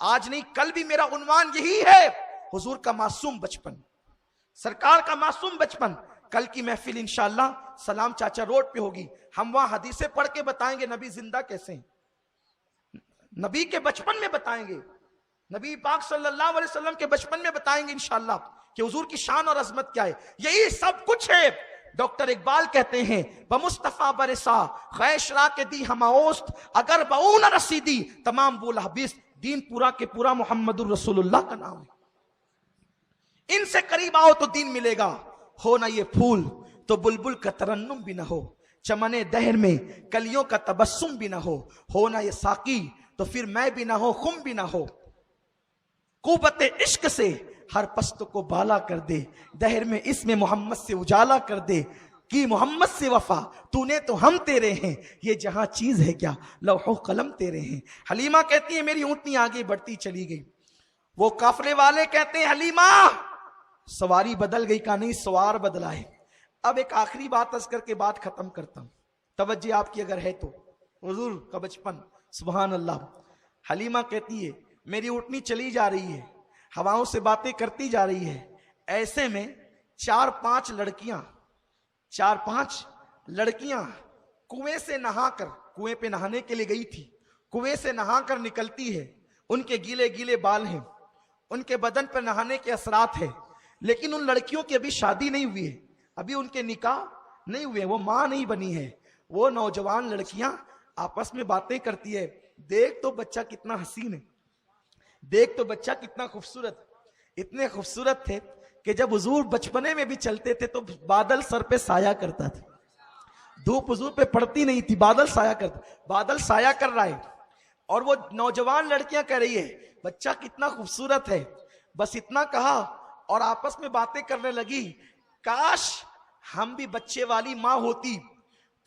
आज नहीं कल भी मेरा उन्वान यही है, हुजूर का मासूम बचपन, सरकार का मासूम बचपन। कल की महफिल इंशाअल्लाह सलाम चाचा रोड पे होगी, हम वहां हदीसें पढ़ के बताएंगे नबी जिंदा कैसे हैं, नबी के बचपन में बताएंगे, नबी पाक सल्लल्लाहु अलैहि वसल्लम के बचपन में बताएंगे इंशाअल्लाह कि हुजूर की शान और अजमत क्या है। यही सब कुछ है। डॉक्टर इकबाल कहते हैं, बमुस्तफा बरसा खैशरा के दी हमाओस्त, अगर बऊन रसीदी तमाम बोला हबीस। दीन पूरा के पूरा मोहम्मदुर रसूलुल्लाह का नाम है। इनसे करीब आओ तो दीन मिलेगा। हो ना ये फूल तो बुलबुल का तरन्नुम भी ना हो, चमने दहर में कलियों का तबस्सुम भी ना हो ना ये साकी तो फिर मैं भी ना हो, खुम भी ना हो। कुव्वते इश्क से हर पस्त को बाला कर दे, दहर में इसमें मोहम्मद से उजाला कर दे। कि मोहम्मद से वफा तूने तो हम तेरे हैं, ये जहां चीज है क्या लौहो कलम तेरे हैं। हलीमा कहती है मेरी ऊंटनी आगे बढ़ती चली गई। वो काफले वाले कहते हैं हलीमा सवारी बदल गई, का नहीं सवार बदला है। अब एक आखिरी बात अर्ज करके बात खत्म करता हूं, तवज्जो आपकी अगर है तो। हुजूर का बचपन, सुभान अल्लाह। हलीमा कहती है मेरी ऊंटनी चली जा रही है, हवाओं से बातें करती जा रही है। ऐसे में 4-5 लड़कियां कुएं से नहाकर, कुएं पे नहाने के लिए गई थी, कुएं से नहाकर निकलती है। उनके गीले गीले बाल हैं, उनके बदन पर नहाने के असरात है, लेकिन उन लड़कियों की अभी शादी नहीं हुई है, अभी उनके निकाह नहीं हुए, वो मां नहीं बनी है। वो नौजवान लड़कियां आपस में बातें करती है, देख तो बच्चा कितना हसीन है, देख तो बच्चा कितना खूबसूरत। इतने खूबसूरत थे कि जब हुजूर बचपने में भी चलते थे तो बादल सर पे साया करता था, धूप हुजूर पे पड़ती नहीं थी, बादल साया करता। बादल साया कर रहा है और वो नौजवान लड़कियां कह रही है बच्चा कितना खूबसूरत है। बस इतना कहा और आपस में बातें करने लगी, काश हम भी बच्चे वाली माँ होती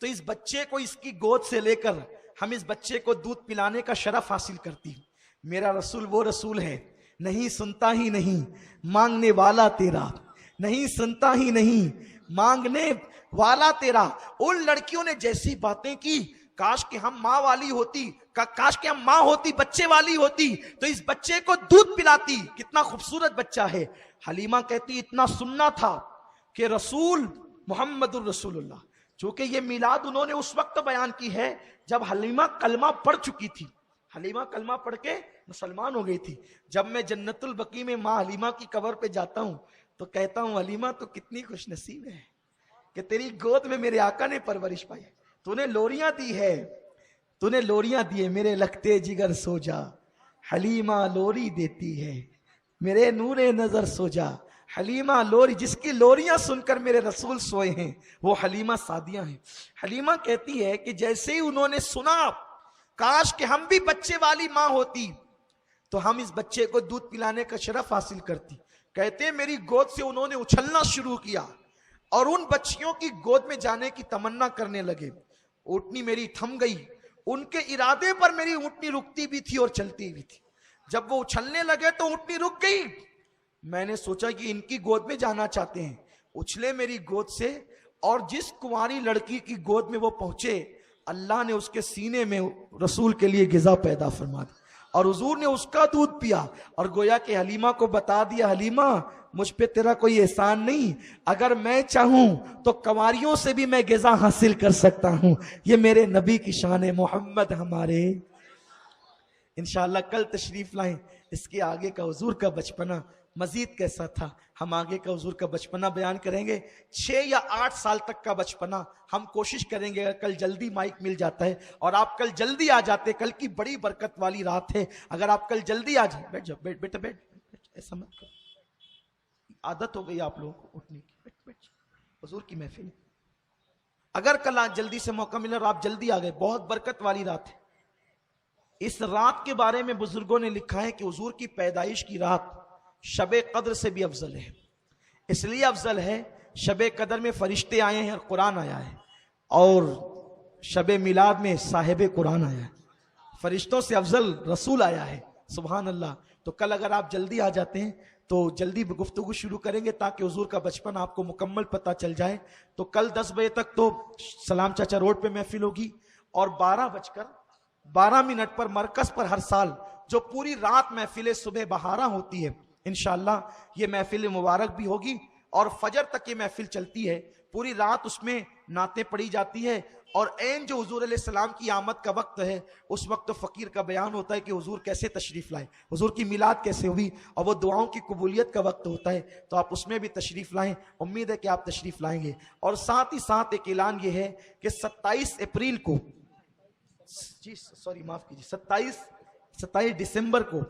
तो इस बच्चे को इसकी गोद से लेकर हम इस बच्चे को दूध पिलाने का शरफ हासिल करती। मेरा रसूल वो रसूल है, नहीं सुनता ही नहीं मांगने वाला तेरा, नहीं सुनता ही नहीं मांगने वाला तेरा। उन लड़कियों ने जैसी बातें की, काश कि हम माँ वाली होती, काश कि हम माँ होती, बच्चे वाली होती तो इस बच्चे को दूध पिलाती। कितना खूबसूरत बच्चा है। हलीमा कहती इतना सुनना था कि रसूल मोहम्मदुर रसूलुल्लाह, चूंकि ये मिलाद उन्होंने उस वक्त बयान की है जब हलीमा कलमा पढ़ चुकी थी। हलीमा कलमा पढ़ के मुसलमान हो गई थी। जब मैं जन्नतुल बकी में माँ हलीमा की कब्र पे जाता हूं तो कहता हूं हलीमा तो कितनी खुशनसीब है कि तेरी गोद में मेरे आका ने परवरिश पाई, तूने लोरियां दी है, तूने लोरियां दी है। मेरे लगते जिगर सो जा, हलीमा लोरी देती है, मेरे नूरे नजर सो जा। हलीमा लोरी, जिसकी लोरियां सुनकर मेरे रसूल सोए हैं वो हलीमा सादिया हैं। हलीमा कहती है कि जैसे ही उन्होंने सुना काश कि हम भी बच्चे वाली माँ होती तो हम इस बच्चे को दूध पिलाने का शरफ हासिल करती। कहते हैं मेरी गोद से उन्होंने उछलना शुरू किया और उन बच्चियों की गोद में जाने की तमन्ना करने लगे। ऊँटनी मेरी थम गई, उनके इरादे पर मेरी ऊँटनी रुकती भी थी और चलती भी थी। जब वो उछलने लगे तो ऊँटनी रुक गई। मैंने सोचा कि इनकी गोद में जाना चाहते हैं, उछले मेरी गोद से और जिस कुंवारी लड़की की गोद में वो पहुंचे अल्लाह ने उसके सीने में रसूल के लिए गिजा पैदा फरमा दी और हुजूर ने उसका दूध पिया और गोया कि हलीमा को बता दिया हलीमा मुझ पे तेरा कोई एहसान नहीं, अगर मैं चाहूं तो कंवारियों से भी मैं गिजा हासिल कर सकता हूं। ये मेरे नबी की शान है, मोहम्मद हमारे। इंशाअल्लाह कल तशरीफ लाएं, इसके आगे का हुजूर का बचपना मजीद कैसा था। हम आगे का हुजूर का बचपना बयान करेंगे, 6 या 8 साल तक का बचपना। हम कोशिश करेंगे अगर कल जल्दी माइक मिल जाता है और आप कल जल्दी आ जाते, कल की बड़ी बरकत वाली रात है, अगर आप कल जल्दी आ जाए, बैठ जाओ, बैठ बेटा बैठ, ऐसा मत करो, आदत हो गई आप लोगों को उठने की, बैठ बैठ, हुजूर की महफिल। अगर कल आज जल्दी से मौका मिला और आप जल्दी आ गए, बहुत बरकत वाली रात है। इस रात के बारे में बुजुर्गों ने लिखा है कि हुजूर की पैदाइश की रात शबे कद्र से भी अफजल है। इसलिए अफजल है, शबे कद्र में फरिश्ते आए हैं और कुरान आया है, और शबे मिलाद में साहिब कुरान आया है, फरिश्तों से अफजल रसूल आया है। सुभान अल्लाह। तो कल अगर आप जल्दी आ जाते हैं तो जल्दी गुफ्तगू शुरू करेंगे ताकि हुजूर का बचपन आपको मुकम्मल पता चल जाए। तो कल 10 बजे तक तो सलाम चाचा रोड पे महफिल होगी, और 12:12 पर मरकज पर हर साल जो पूरी रात महफिल सुबह बहारा होती है, इंशाअल्लाह ये महफिल मुबारक भी होगी और फजर तक ये महफिल चलती है। पूरी रात उसमें नातें पढ़ी जाती है, और ऐन जो हुजूर अलैहि सलाम की आमद का वक्त है, उस वक्त तो फ़कीर का बयान होता है कि हुजूर कैसे तशरीफ़ लाए, हुजूर की मिलाद कैसे हुई, और वो दुआओं की कबूलियत का वक्त होता है। तो आप उसमें भी तशरीफ़ लाएं, उम्मीद है कि आप तशरीफ़ लाएंगे। और साथ ही साथ एक ऐलान ये है कि 27 अप्रैल को, जी सॉरी माफ़ कीजिए, 27 दिसंबर को,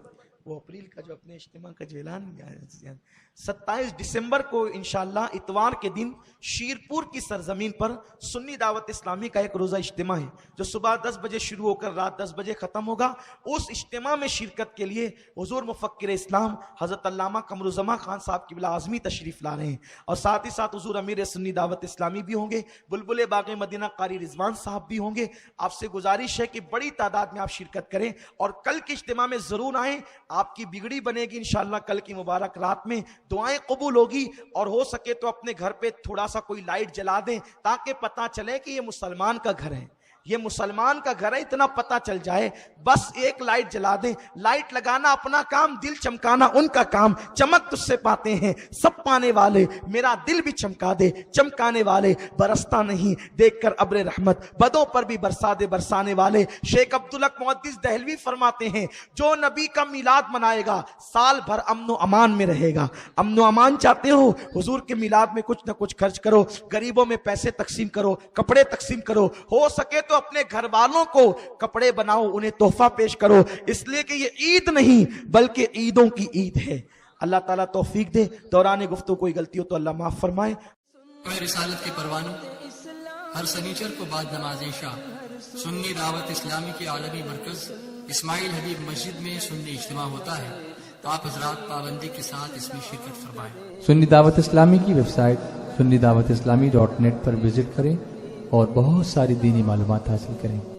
वो अप्रैल का जो अपने इज्तिमा का जो ऐलान किया है, 27 दिसंबर को इंशाअल्लाह इतवार के दिन शीरपुर की सरजमीन पर सुन्नी दावत इस्लामी का एक रोज़ा इज्तिमा है, जो सुबह 10 बजे शुरू होकर रात 10 बजे ख़त्म होगा। उस इज्तिमा में शिरकत के लिए हुजूर मुफक्किर इस्लाम हज़रत अल्लामा कमरुज़्ज़मा खान साहब की बिला आज़मी तशरीफ़ ला रहे हैं, और साथ ही साथ हुजूर अमीर सुन्नी दावत इस्लामी भी होंगे, बुलबुल बाग़ मदीना कारी रिजवान साहब भी होंगे। आपसे गुजारिश है कि बड़ी तादाद में आप शिरकत करें और कल के इज्तिमा में ज़रूर आएँ। आपकी बिगड़ी बनेगी इंशाअल्लाह। कल की मुबारक रात में दुआएं कबूल होगी, और हो सके तो अपने घर पे थोड़ा सा कोई लाइट जला दें ताकि पता चले कि ये मुसलमान का घर है, ये मुसलमान का घर है, इतना पता चल जाए। बस एक लाइट जला दें। लाइट लगाना अपना काम, दिल चमकाना उनका काम। चमक तुझसे पाते हैं सब पाने वाले, मेरा दिल भी चमका दे चमकाने वाले। बरसता नहीं देखकर अब्रे रहमत, बदों पर भी बरसा दे बरसाने वाले। शेख अब्दुल हक मुहद्दिस दहलवी फरमाते हैं, जो नबी का मिलाद मनाएगा साल भर अमन अमान में रहेगा। अमन अमान चाहते हो, हुजूर के मिलाद में कुछ ना कुछ खर्च करो, गरीबों में पैसे तकसीम करो, कपड़े तकसीम करो, हो सके तो अपने घर वालों को कपड़े बनाओ, उन्हें तोहफा पेश करो, इसलिए कि ये ईद नहीं बल्कि ईदों की ईद है। अल्लाह ताला तौफीक दे। दौरान गुफ्तगू कोई गलती हो तो अल्लाह माफ फरमाए। रिसालत के परवानों, हर सनीचर को बाद नमाज इशा सुन्नी दावत इस्लामी के आलमी मरकज इस्माइल हबीब मस्जिद में सुन्नी इज्तिमा होता है, तो आप हजरात पाबंदी के साथ इसमें शिरकत फरमाएं। सुन्नी दावत इस्लामी की वेबसाइट sunnidawatislamI.net पर विजिट करें और बहुत सारी दीनी मालूमात हासिल करें।